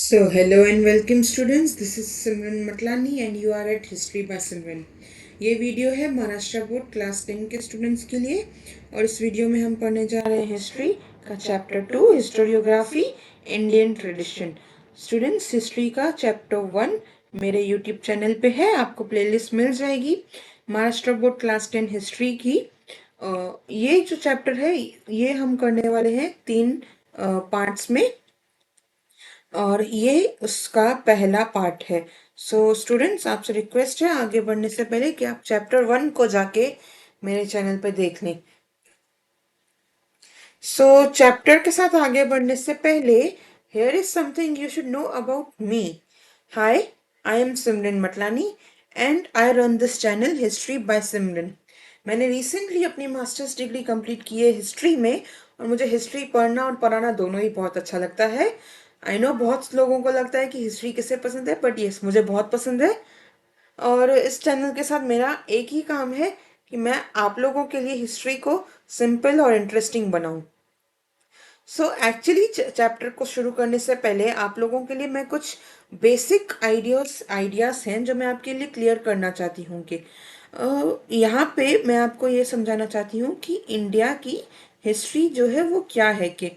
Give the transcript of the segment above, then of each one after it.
So, hello and welcome students. This is Simran Matlani and you are at History by Simran. ये video है Maharashtra board class 10 के students के लिए और इस वीडियो में हम पढ़ने जा रहे हैं हिस्ट्री का chapter 2 historiography Indian tradition. Students, history का चैप्टर 1 मेरे यूट्यूब चैनल पे है, आपको प्लेलिस्ट मिल जाएगी महाराष्ट्र बोर्ड क्लास 10 हिस्ट्री की। ये जो चैप्टर है ये हम करने वाले हैं 3 पार्ट्स में और ये उसका पहला पार्ट है। सो स्टूडेंट्स, आपसे रिक्वेस्ट है आगे बढ़ने से पहले कि आप चैप्टर 1 को जाके मेरे चैनल पे देख लें। सो चैप्टर के साथ आगे बढ़ने से पहले here is something you should know about me. Hi, I am Simran Matlani and I run this channel history by Simran. मैंने रिसेंटली अपनी मास्टर्स डिग्री कंप्लीट की है हिस्ट्री में और मुझे हिस्ट्री पढ़ना और पढ़ाना दोनों ही बहुत अच्छा लगता है। आई नो बहुत लोगों को लगता है कि हिस्ट्री किसे पसंद है, बट यस, मुझे बहुत पसंद है। और इस चैनल के साथ मेरा एक ही काम है कि मैं आप लोगों के लिए हिस्ट्री को सिंपल और इंटरेस्टिंग बनाऊं। सो एक्चुअली चैप्टर को शुरू करने से पहले आप लोगों के लिए मैं कुछ बेसिक आइडियाज हैं जो मैं आपके लिए क्लियर करना चाहती हूँ कि यहाँ पे मैं आपको ये समझाना चाहती हूँ कि इंडिया की हिस्ट्री जो है वो क्या है। कि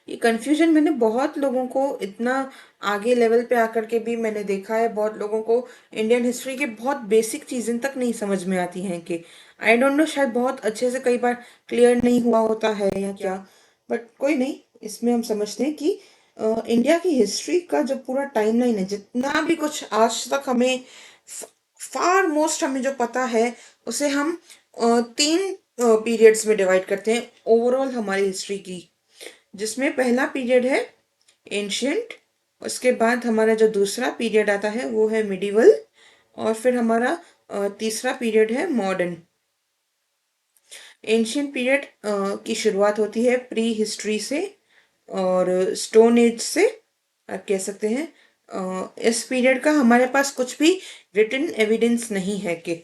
ये कंफ्यूजन मैंने बहुत लोगों को इतना आगे लेवल पे आकर के भी मैंने देखा है, बहुत लोगों को इंडियन हिस्ट्री के बहुत बेसिक चीज़ें तक नहीं समझ में आती हैं कि आई डोंट नो, शायद बहुत अच्छे से कई बार क्लियर नहीं हुआ होता है या क्या, बट कोई नहीं। इसमें हम समझते हैं कि इंडिया की हिस्ट्री का जो पूरा टाइमलाइन है, जितना भी कुछ आज तक हमें फार मोस्ट हमें जो पता है उसे हम 3 पीरियड्स में डिवाइड करते हैं ओवरऑल हमारी हिस्ट्री की, जिसमें पहला पीरियड है एंशियंट, उसके बाद हमारा जो दूसरा पीरियड आता है वो है मिडिवल और फिर हमारा तीसरा पीरियड है मॉडर्न। एंशियंट पीरियड की शुरुआत होती है प्री हिस्ट्री से और स्टोन एज से, आप कह सकते हैं। इस पीरियड का हमारे पास कुछ भी रिटन एविडेंस नहीं है कि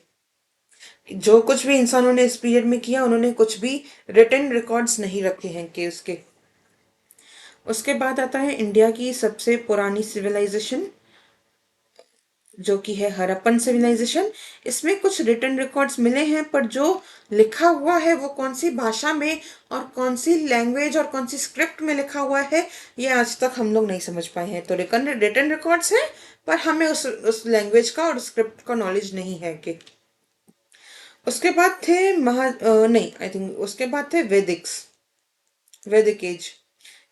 जो कुछ भी इंसानों ने इस पीरियड में किया उन्होंने कुछ भी रिटन रिकॉर्ड्स नहीं रखे हैं कि उसके। उसके बाद आता है इंडिया की सबसे पुरानी सिविलाइजेशन जो कि है हड़प्पन सिविलाइजेशन। इसमें कुछ रिटन रिकॉर्ड्स मिले हैं, पर जो लिखा हुआ है वो कौन सी भाषा में और कौन सी लैंग्वेज और कौन सी स्क्रिप्ट में लिखा हुआ है ये आज तक हम लोग नहीं समझ पाए हैं। तो रिटन रिकॉर्ड्स हैं पर हमें उस लैंग्वेज का और स्क्रिप्ट का नॉलेज नहीं है कि। उसके बाद थे नहीं, आई थिंक उसके बाद थे वैदिक एज,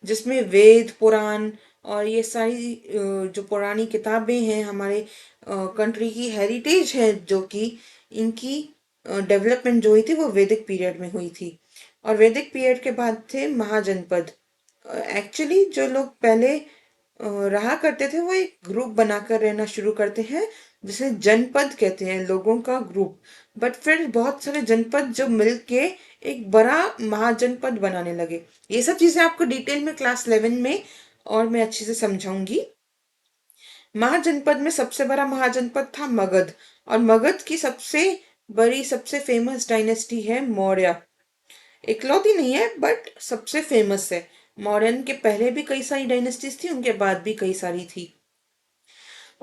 जिसमें वेद पुराण और ये सारी जो पुरानी किताबें हैं हमारे कंट्री की हेरिटेज है, जो कि इनकी डेवलपमेंट जो हुई थी वो वैदिक पीरियड में हुई थी। और वैदिक पीरियड के बाद थे महाजनपद। एक्चुअली जो लोग पहले रहा करते थे वो एक ग्रुप बनाकर रहना शुरू करते हैं जिसे जनपद कहते हैं, लोगों का ग्रुप। बट फिर बहुत सारे जनपद जो मिलके एक बड़ा महाजनपद बनाने लगे। ये सब चीजें आपको डिटेल में क्लास 11 में और मैं अच्छे से समझाऊंगी। महाजनपद में सबसे बड़ा महाजनपद था मगध, और मगध की सबसे बड़ी सबसे फेमस डायनेस्टी है मौर्य। इकलौती नहीं है बट सबसे फेमस है। मौर्यन के पहले भी कई सारी डायनेस्टीज थी, उनके बाद भी कई सारी थी।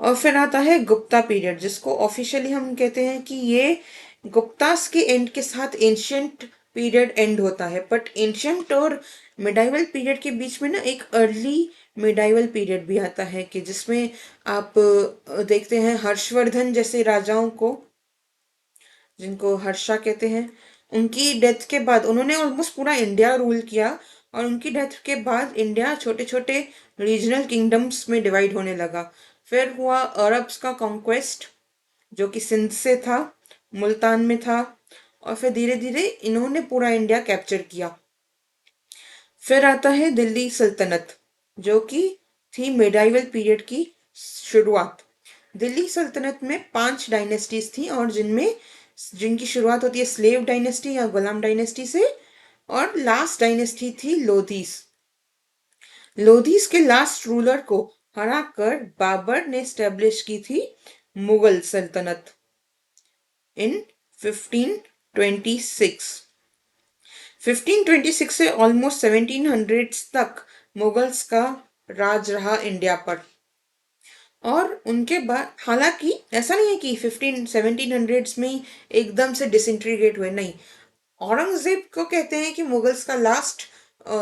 और फिर आता है गुप्ता पीरियड, जिसको ऑफिशियली हम कहते हैं कि ये गुप्तास के एंड के साथ एंशियंट पीरियड एंड होता है। बट एंशियंट और मिडाइवल पीरियड के बीच में ना एक अर्ली मिडाइवल पीरियड भी आता है कि जिसमें आप देखते हैं हर्षवर्धन जैसे राजाओं को, जिनको हर्षा कहते हैं, उनकी डेथ के बाद उन्होंने ऑलमोस्ट पूरा इंडिया रूल किया। और उनकी डेथ के बाद इंडिया छोटे छोटे रीजनल किंगडम्स में डिवाइड होने लगा। फिर हुआ अरब्स का कॉन्क्वेस्ट जो कि सिंध से था, मुल्तान में था, और फिर धीरे धीरे इन्होंने पूरा इंडिया कैप्चर किया। फिर आता है दिल्ली सल्तनत जो कि थी मिडाइवल पीरियड की शुरुआत। दिल्ली सल्तनत में 5 डायनेस्टीज थी और जिनकी शुरुआत होती है स्लेव डायनेस्टी या गुलाम डायनेस्टी से, और लास्ट डायनेस्टी थी लोधीस। लोधीस के लास्ट रूलर को हराकर बाबर ने स्टेब्लिश की थी मुगल सल्तनत इन 1526। 1526 से ऑलमोस्ट 1700 तक मुगल्स का राज रहा इंडिया पर। और उनके बाद हालांकि ऐसा नहीं है कि 1700s में ही एकदम से डिसइंटीग्रेट हुए, नहीं। औरंगजेब को कहते हैं कि मुगल्स का लास्ट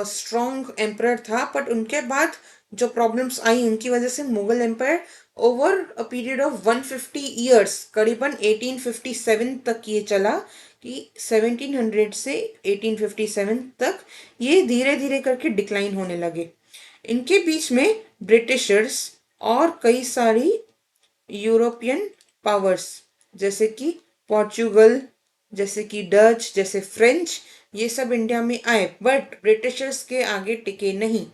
स्ट्रॉन्ग एम्परर था, बट उनके बाद जो प्रॉब्लम्स आई उनकी वजह से Mughal empire over a period of 150 years, करीबन 1857 तक ये चला, कि 1700 से 1857 तक ये धीरे धीरे करके डिक्लाइन होने लगे। इनके बीच में ब्रिटिशर्स और कई सारी यूरोपियन पावर्स, जैसे कि पोर्चुगल, जैसे कि डच, जैसे फ्रेंच, ये सब इंडिया में आए, बट ब्रिटिशर्स के आगे टिके नहीं।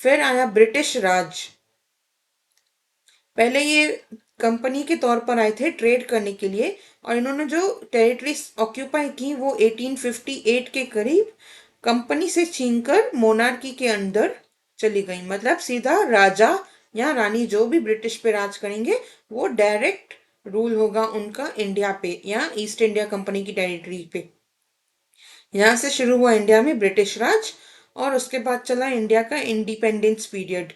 फिर आया ब्रिटिश राज। पहले ये कंपनी के तौर पर आए थे ट्रेड करने के लिए, और इन्होंने जो टेरिटरीज ऑक्यूपाई की वो 1858 के करीब कंपनी से छीनकर मोनार्की के अंदर चली गई। मतलब सीधा राजा या रानी जो भी ब्रिटिश पे राज करेंगे वो डायरेक्ट रूल होगा उनका इंडिया पे या ईस्ट इंडिया कंपनी की टेरिटरी पे। यहाँ से शुरू हुआ इंडिया में ब्रिटिश राज, और उसके बाद चला इंडिया का इंडिपेंडेंस पीरियड,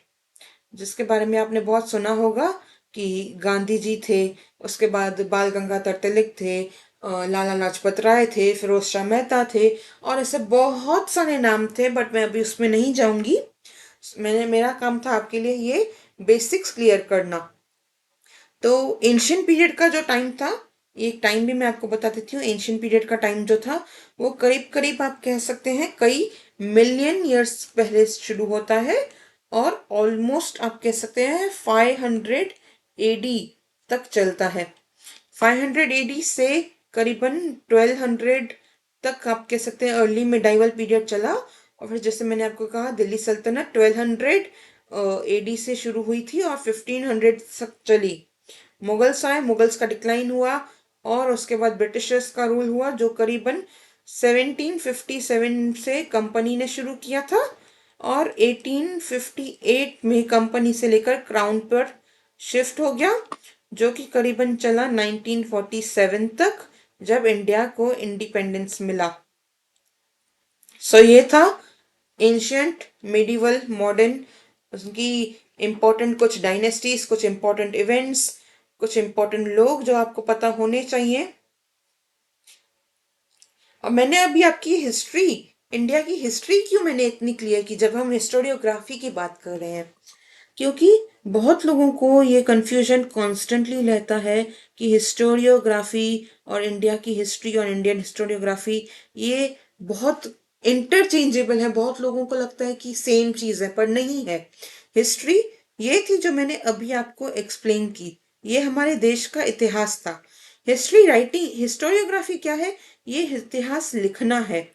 जिसके बारे में आपने बहुत सुना होगा कि गांधी जी थे, उसके बाद बाल गंगाधर तिलक थे, लाला लाजपत राय थे, फिरोज शाह मेहता थे, और ऐसे बहुत सारे नाम थे, बट मैं अभी उसमें नहीं जाऊंगी। मेरा काम था आपके लिए ये बेसिक्स क्लियर करना। तो एंशियंट पीरियड का जो टाइम था, एक टाइम भी मैं आपको बता देती हूँ। एंशियंट पीरियड का टाइम जो था वो करीब करीब आप कह सकते हैं कई मिलियन ईयर्स पहले शुरू होता है, और ऑलमोस्ट आप कह सकते हैं 500 एडी तक चलता है। 500 एडी से करीबन 1200 तक आप कह सकते हैं अर्ली मिडाइवल पीरियड चला, और फिर जैसे मैंने आपको कहा दिल्ली सल्तनत 1200 एडी से शुरू हुई थी और 1500 तक चली। मुगल्स आए, मुगल्स का डिक्लाइन हुआ, और उसके बाद ब्रिटिशर्स का रूल हुआ जो करीबन 1757 से कंपनी ने शुरू किया था, और 1858 में कंपनी से लेकर क्राउन पर शिफ्ट हो गया, जो कि करीबन चला 1947 तक, जब इंडिया को इंडिपेंडेंस मिला। सो ये था एंशियंट, मिडिवल, मॉडर्न, उसकी इम्पोर्टेंट कुछ डायनेस्टीज, कुछ इम्पोर्टेंट इवेंट्स, कुछ इम्पोर्टेंट लोग जो आपको पता होने चाहिए। और मैंने अभी आपकी हिस्ट्री, इंडिया की हिस्ट्री क्यों मैंने इतनी क्लियर की जब हम हिस्टोरियोग्राफी की बात कर रहे हैं, क्योंकि बहुत लोगों को ये कंफ्यूजन कॉन्स्टेंटली रहता है कि हिस्टोरियोग्राफी और इंडिया की हिस्ट्री और इंडियन हिस्टोरियोग्राफी ये बहुत इंटरचेंजेबल है। बहुत लोगों को लगता है कि सेम चीज है, पर नहीं है। हिस्ट्री ये थी जो मैंने अभी आपको एक्सप्लेन की, ये हमारे देश का इतिहास था। हिस्ट्री राइटिंग, हिस्टोरियोग्राफी क्या है? ये इतिहास लिखना है।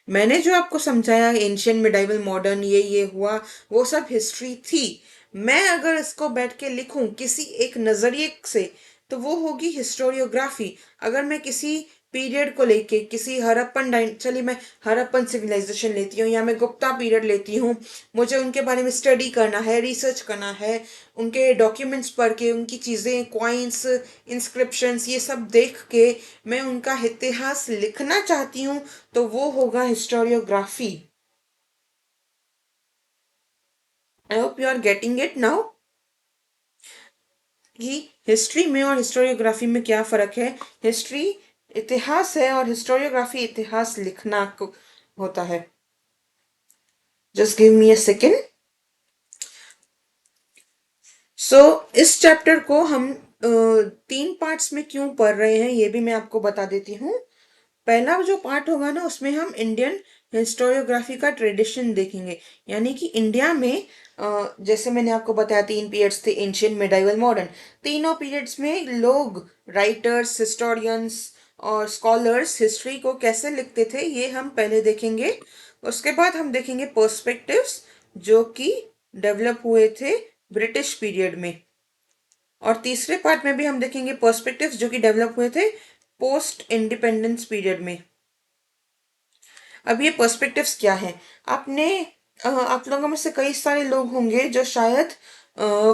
मैंने जो आपको समझाया एंशियंट, मिडाइवल, मॉडर्न, ये हुआ, वो सब हिस्ट्री थी। मैं अगर इसको बैठ के लिखूं किसी एक नजरिए से, तो वो होगी हिस्टोरियोग्राफी। अगर मैं किसी पीरियड को लेके किसी हड़प्पन चलिए मैं हड़प्पन सिविलाइजेशन लेती हूँ या मैं गुप्ता पीरियड लेती हूँ, मुझे उनके बारे में स्टडी करना है, रिसर्च करना है, उनके डॉक्यूमेंट्स पढ़ के उनकी चीज़ें, क्वाइंस, इंस्क्रिप्शंस, ये सब देख के मैं उनका इतिहास लिखना चाहती हूँ, तो वो होगा historiography. I hope you are getting it now कि हिस्ट्री में और हिस्टोरियोग्राफी में क्या फर्क है। हिस्ट्री इतिहास है और हिस्टोरियोग्राफी इतिहास लिखना होता है। Just give me a second. So इस चैप्टर को हम 3 पार्ट्स में क्यों पढ़ रहे हैं ये भी मैं आपको बता देती हूँ। पहला जो पार्ट होगा ना उसमें हम इंडियन हिस्टोरियोग्राफी का ट्रेडिशन देखेंगे, यानी कि इंडिया में जैसे मैंने आपको बताया 3 पीरियड्स थे, एंशियंट, मिडाइवल, मॉडर्न। तीनों पीरियड्स में लोग, राइटर्स, हिस्टोरियंस और स्कॉलर्स हिस्ट्री को कैसे लिखते थे ये हम पहले देखेंगे। उसके बाद हम देखेंगे पर्सपेक्टिव्स जो कि डेवलप हुए थे ब्रिटिश पीरियड में, और तीसरे पार्ट में भी हम देखेंगे पर्सपेक्टिव्स जो कि डेवलप हुए थे पोस्ट इंडिपेंडेंस पीरियड में। अब ये पर्सपेक्टिव्स क्या है? आपने आप लोगों में से कई सारे लोग होंगे जो शायद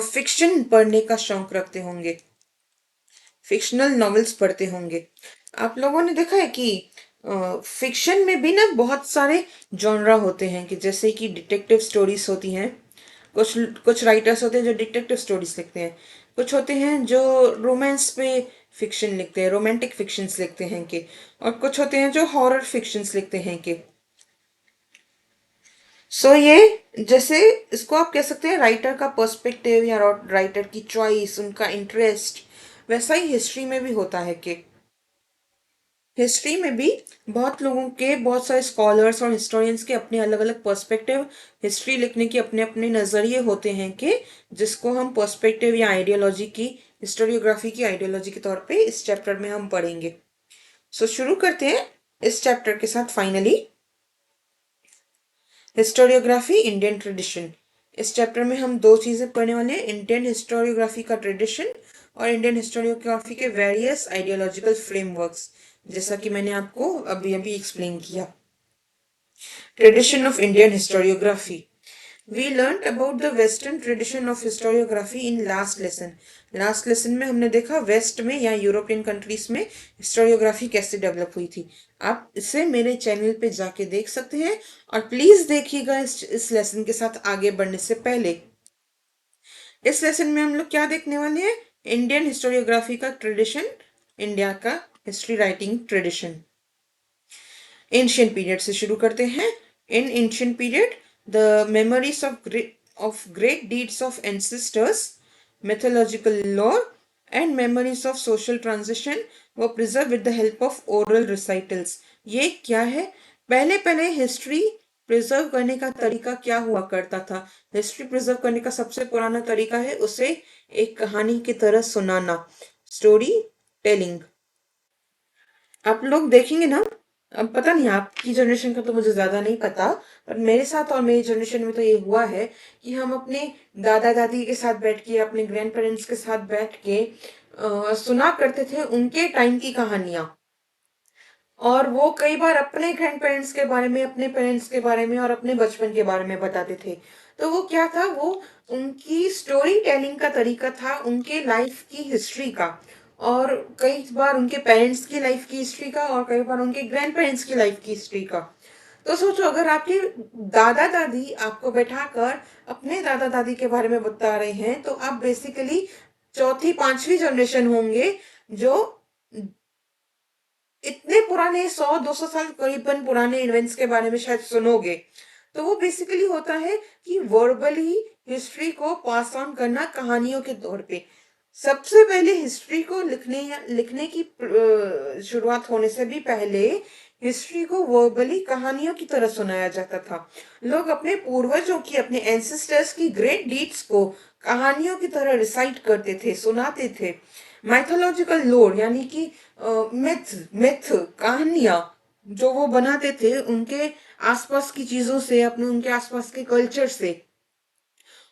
फिक्शन पढ़ने का शौक रखते होंगे, फिक्शनल नॉवेल्स पढ़ते होंगे। आप लोगों ने देखा है कि फिक्शन में भी ना बहुत सारे जॉनरा होते हैं कि जैसे कि डिटेक्टिव स्टोरीज होती हैं। कुछ कुछ राइटर्स होते हैं जो डिटेक्टिव स्टोरीज लिखते हैं। कुछ होते हैं जो रोमांस पे फिक्शन लिखते हैं, रोमांटिक फिक्शंस लिखते हैं कि। और कुछ होते हैं जो हॉरर फिक्शंस लिखते हैं कि। ये जैसे इसको आप कह सकते हैं राइटर का पर्सपेक्टिव या राइटर की चॉइस, उनका इंटरेस्ट। वैसा ही हिस्ट्री में भी होता है कि हिस्ट्री में भी बहुत लोगों के, बहुत सारे स्कॉलर्स और हिस्टोरियंस के अपने अलग अलग पर्सपेक्टिव, हिस्ट्री लिखने के अपने अपने नजरिए होते हैं कि जिसको हम पर्सपेक्टिव या आइडियोलॉजी की, हिस्टोरियोग्राफी की आइडियोलॉजी के तौर पे इस चैप्टर में हम पढ़ेंगे। शुरू करते हैं इस चैप्टर के साथ फाइनली, हिस्टोरियोग्राफी इंडियन ट्रेडिशन। इस चैप्टर में हम दो चीजें पढ़ने वाले हैं, इंडियन हिस्टोरियोग्राफी का ट्रेडिशन और इंडियन हिस्टोरियोग्राफी के वेरियस आइडियोलॉजिकल फ्रेमवर्क्स, जैसा कि मैंने आपको अभी अभी एक्सप्लेन किया। Tradition of Indian historiography. We learned about the western tradition of historiography in last lesson. Last lesson में हमने देखा वेस्ट में या यूरोपियन कंट्रीज में हिस्टोरियोग्राफी कैसे डेवलप हुई थी। आप इसे मेरे चैनल पे जाके देख सकते हैं और प्लीज देखिएगा इस लेसन के साथ आगे बढ़ने से पहले। इस लेसन में हम लोग क्या देखने वाले हैं, इंडियन हिस्टोरियोग्राफी का ट्रेडिशन, इंडिया का history writing tradition. Ancient period से शुरू करते हैं। In ancient period the memories of great deeds of ancestors, mythological lore and memories of social transition were preserved with the help of oral recitals। ये क्या है, पहले पहले हिस्ट्री प्रिजर्व करने का तरीका क्या हुआ करता था। हिस्ट्री प्रिजर्व करने का सबसे पुराना तरीका है उसे एक कहानी की तरह सुनाना, स्टोरी टेलिंग। आप लोग देखेंगे ना, अब पता नहीं आपकी जनरेशन का तो मुझे ज्यादा नहीं पता, पर मेरे साथ और मेरी जनरेशन में तो ये हुआ है कि हम अपने दादा दादी के साथ बैठ के, अपने ग्रैंड पेरेंट्स के साथ बैठ के सुना करते थे उनके टाइम की कहानियां। और वो कई बार अपने ग्रैंड पेरेंट्स के बारे में, अपने पेरेंट्स के बारे में और अपने बचपन के बारे में बताते थे। तो वो क्या था, वो उनकी स्टोरी टेलिंग का तरीका था, उनके लाइफ की हिस्ट्री का। और कई बार उनके पेरेंट्स की लाइफ की हिस्ट्री का और कई बार उनके ग्रैंड पेरेंट्स की लाइफ की हिस्ट्री का। तो सोचो अगर आपके दादा दादी आपको बैठाकर अपने दादा दादी के बारे में बता रहे हैं तो आप बेसिकली चौथी पांचवी जनरेशन होंगे जो इतने पुराने 100-200 साल करीबन पुराने इवेंट्स के बारे में शायद सुनोगे। तो वो बेसिकली होता है कि वर्बली हिस्ट्री को पास ऑन करना कहानियों के तौर पे। सबसे पहले हिस्ट्री को लिखने की शुरुआत होने से भी पहले हिस्ट्री को वर्बली कहानियों की तरह सुनाया जाता था। लोग अपने पूर्वजों की, अपने एंसेस्टर्स की ग्रेट डीड्स को कहानियों की तरह रिसाइट करते थे, सुनाते थे। माइथोलॉजिकल लोर यानी कि मिथ मिथ कहानियां जो वो बनाते थे उनके आसपास की चीजों से, अपने उनके आसपास के कल्चर से।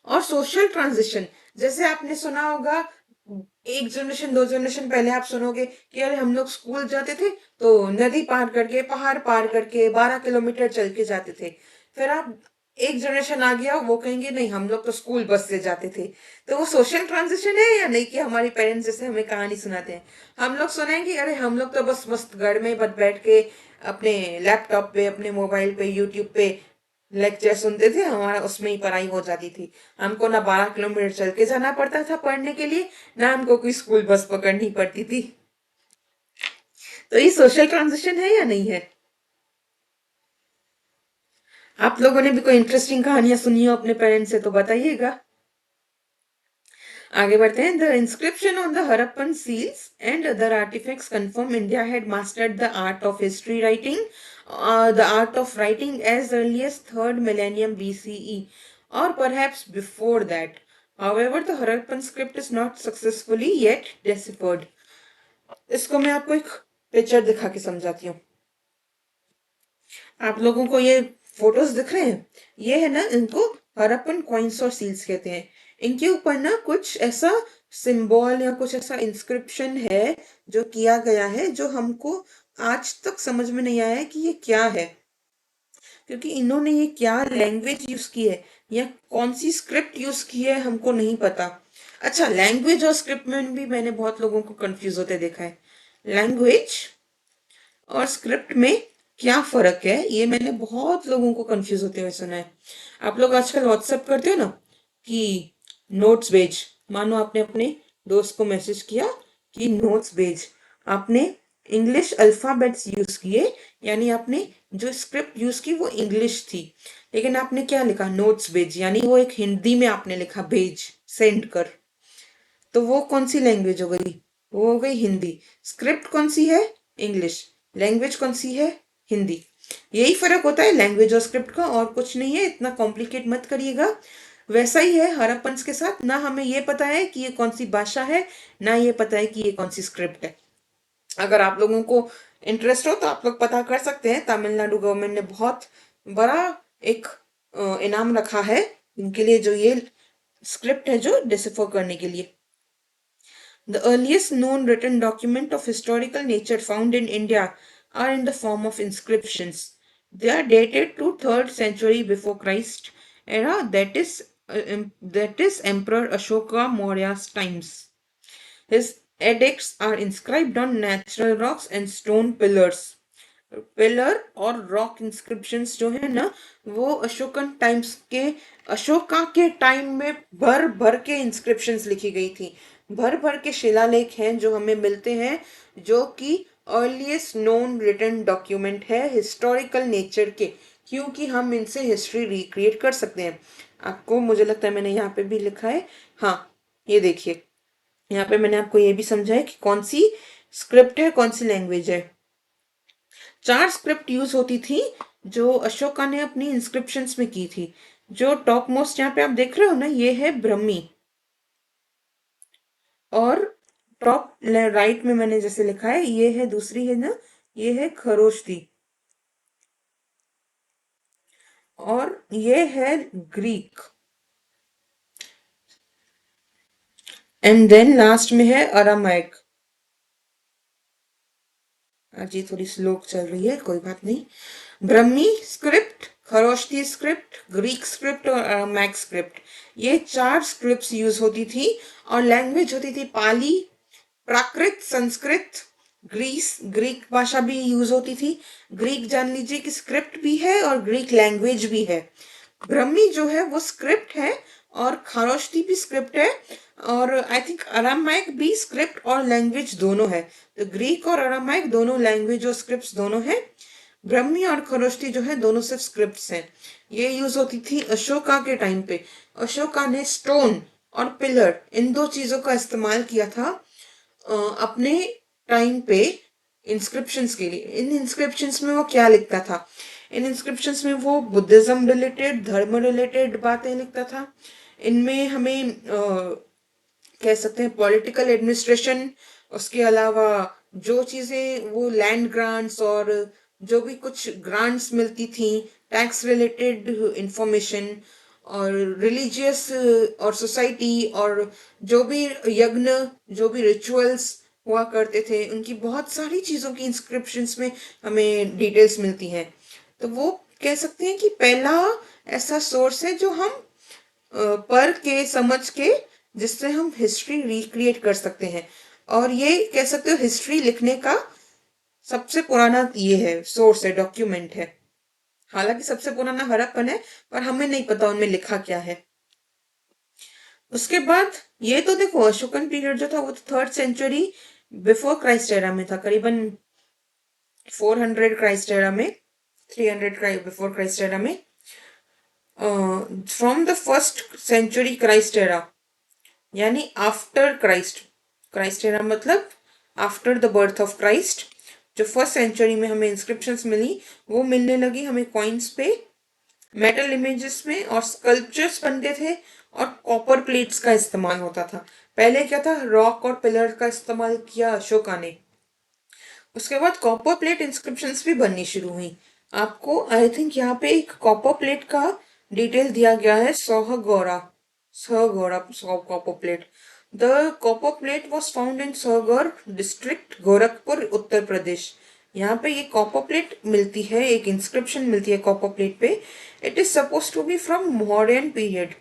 और सोशल ट्रांजिशन, जैसे आपने सुना होगा एक जनरेशन दो जनरेशन पहले आप सुनोगे कि अरे हम लोग स्कूल जाते थे तो नदी पार करके, पहाड़ पार करके 12 किलोमीटर चल के जाते थे। फिर आप एक जनरेशन आ गया, वो कहेंगे नहीं हम लोग तो स्कूल बस से जाते थे। तो वो सोशल ट्रांजिशन है या नहीं कि हमारे पेरेंट्स जैसे हमें कहानी सुनाते हैं, हम लोग सुनाएंगे अरे हम लोग तो बस मस्त घर में बैठ के अपने लैपटॉप पे, अपने मोबाइल पे, यूट्यूब पे लेक्चर सुनते थे, हमारा उसमें ही पढ़ाई हो जाती थी। हमको ना 12 किलोमीटर चल के जाना पड़ता था पढ़ने के लिए, ना हमको कोई स्कूल बस पकड़नी पड़ती थी। तो ये सोशल ट्रांजिशन है या नहीं है? आप लोगों ने भी कोई इंटरेस्टिंग कहानियां सुनी हो अपने पेरेंट्स से तो बताइएगा। आगे बढ़ते हैं। The inscription on the Harappan seals and other artifacts confirm India had mastered the art of history writing, the art of writing as early as 3rd millennium BCE or perhaps before that. However, the Harappan script is not successfully yet deciphered. इसको मैं आपको एक picture दिखा के समझाती हूँ। आप लोगों को ये फोटोज दिख रहे हैं, ये है ना, इनको हरप्पन कॉइन्स और सील्स कहते हैं। इनके ऊपर ना कुछ ऐसा सिंबल या कुछ ऐसा इंस्क्रिप्शन है जो किया गया है, जो हमको आज तक समझ में नहीं आया है कि ये क्या है, क्योंकि इन्होंने ये क्या लैंग्वेज यूज की है या कौन सी स्क्रिप्ट यूज की है हमको नहीं पता। अच्छा, लैंग्वेज और स्क्रिप्ट में भी मैंने बहुत लोगों को कंफ्यूज होते देखा है। लैंग्वेज और स्क्रिप्ट में क्या फर्क है, ये मैंने बहुत लोगों को कंफ्यूज होते हुए सुना है। आप लोग आजकल व्हाट्सएप करते हो ना कि नोट्स भेज, मानो आपने अपने दोस्त को मैसेज किया कि नोट्स भेज, आपने इंग्लिश अल्फाबेट्स यूज किए, यानी आपने जो स्क्रिप्ट यूज की वो इंग्लिश थी, लेकिन आपने क्या लिखा, नोट्स भेज, यानी वो एक हिंदी में आपने लिखा भेज, सेंड कर। तो वो कौन सी लैंग्वेज हो गई, वो हो गई हिंदी। स्क्रिप्ट कौन सी है, इंग्लिश। लैंग्वेज कौन सी है, हिंदी। यही फर्क होता है लैंग्वेज और स्क्रिप्ट का, और कुछ नहीं है, इतना कॉम्प्लिकेट मत करिएगा। वैसा ही है हरप्पन्स के साथ, ना हमें ये पता है कि ये कौन सी भाषा है, ना ये पता है कि ये कौन सी स्क्रिप्ट है। अगर आप लोगों को इंटरेस्ट हो तो आप लोग पता कर सकते हैं, तमिलनाडु गवर्नमेंट ने बहुत बड़ा एक इनाम रखा है इनके लिए, जो ये स्क्रिप्ट है जो डिसिफर करने के लिए। The earliest known written document of historical nature found in India are in the form of inscriptions. They are dated to 3rd century before Christ era, that is Emperor Ashoka Maurya's times. His edicts are inscribed on natural rocks and stone pillars. Pillar और rock inscriptions जो है ना, वो Ashokan times के, अशोका के time में भर भर के इंस्क्रिप्शंस लिखी गई थी। भर भर के शिलालेख हैं जो हमें मिलते हैं, जो कि अर्लीस्ट नोन रिटन डॉक्यूमेंट है हिस्टोरिकल नेचर के, क्योंकि हम इनसे हिस्ट्री रिक्रिएट कर सकते हैं। आपको, मुझे लगता है मैंने यहाँ पे भी लिखा है, हाँ ये देखिए, यहाँ पे मैंने आपको ये भी समझा है कि कौन सी स्क्रिप्ट है, कौन सी लैंग्वेज है। 4 स्क्रिप्ट यूज होती थी जो अशोका ने अपनी इंस्क्रिप्शंस में की थी। जो टॉप मोस्ट यहाँ पे आप देख रहे हो ना, ये है ब्रह्मी, और टॉप राइट में मैंने जैसे लिखा है, ये है दूसरी है ना, ये है खरोष्टी, और ये है ग्रीक, एंड देन लास्ट में है अरामाइक। आज ये थोड़ी स्लो चल रही है, कोई बात नहीं। Brahmi script, Kharosthi script, Greek script और अरामैक स्क्रिप्ट, ये 4 स्क्रिप्ट्स यूज होती थी, और लैंग्वेज होती थी पाली, प्राकृत, संस्कृत, ग्रीक भाषा भी यूज होती थी। ग्रीक जान लीजिए कि स्क्रिप्ट भी है और ग्रीक लैंग्वेज भी है। ब्रह्मी जो है वो स्क्रिप्ट है, और खारोष्टी भी स्क्रिप्ट है, और आई थिंक अरामाइक भी स्क्रिप्ट और लैंग्वेज दोनों है। तो ग्रीक और अरामाइक दोनों लैंग्वेज और स्क्रिप्ट दोनों है। ब्रह्मी और खरोष्टी जो है दोनों सिर्फ स्क्रिप्ट्स हैं। ये यूज होती थी अशोका के टाइम पे। अशोका ने स्टोन और पिलर, इन दो चीजों का इस्तेमाल किया था अपने टाइम पे इंस्क्रिप्शंस के लिए। इन इंस्क्रिप्शंस में वो क्या लिखता था, इन इंस्क्रिप्शंस में वो बुद्धिज्म रिलेटेड, धर्म रिलेटेड बातें लिखता था। इनमें हमें कह सकते हैं पॉलिटिकल एडमिनिस्ट्रेशन, उसके अलावा जो चीज़ें वो लैंड ग्रांट्स और जो भी कुछ ग्रांट्स मिलती थी, टैक्स रिलेटेड इंफॉर्मेशन, और रिलीजियस और सोसाइटी, और जो भी यज्ञ, जो भी रिचुअल्स हुआ करते थे, उनकी बहुत सारी चीज़ों की इंस्क्रिप्शंस में हमें डिटेल्स मिलती हैं। तो वो कह सकते हैं कि पहला ऐसा सोर्स है जो हम पढ़ के समझ के, जिससे हम हिस्ट्री रिक्रिएट कर सकते हैं। और ये कह सकते हो हिस्ट्री लिखने का सबसे पुराना ये है, सोर्स है, डॉक्यूमेंट है। हालांकि सबसे पुराना हड़प्पन है, पर हमें नहीं पता उनमें लिखा क्या है। उसके बाद ये तो देखो, अशोकन पीरियड जो था वो तो 3rd century before Christ era में था, करीबन 400 क्राइस्ट एरा में, 300 बिफोर क्राइस्ट एरा में। From the 1st century Christ era, यानी आफ्टर क्राइस्ट, क्राइस्ट एरा मतलब after the birth of Christ, जो 1st सेंचुरी में हमें इंस्क्रिप्शंस मिली, वो मिलने लगी हमें कॉइन्स पे, मेटल इमेजेस में, और स्कल्पचर्स बनते थे, और कॉपर प्लेट्स का इस्तेमाल होता था। पहले क्या था, रॉक और पिलर का इस्तेमाल किया अशोका ने। उसके बाद कॉपर प्लेट इंस्क्रिप्शंस भी बननी शुरू हुई। आपको आई थिंक यहाँ पे एक कॉपर प्लेट का डिटेल दिया गया है, Sohgaura, Sahgaura copper plate. The copper plate was found in Sahgaur district, Gorakhpur, Uttar Pradesh. यहाँ पे ये कॉपर प्लेट मिलती है, एक इंस्क्रिप्शन मिलती है कॉपर प्लेट पे। It is suppose to be from Mauryan period.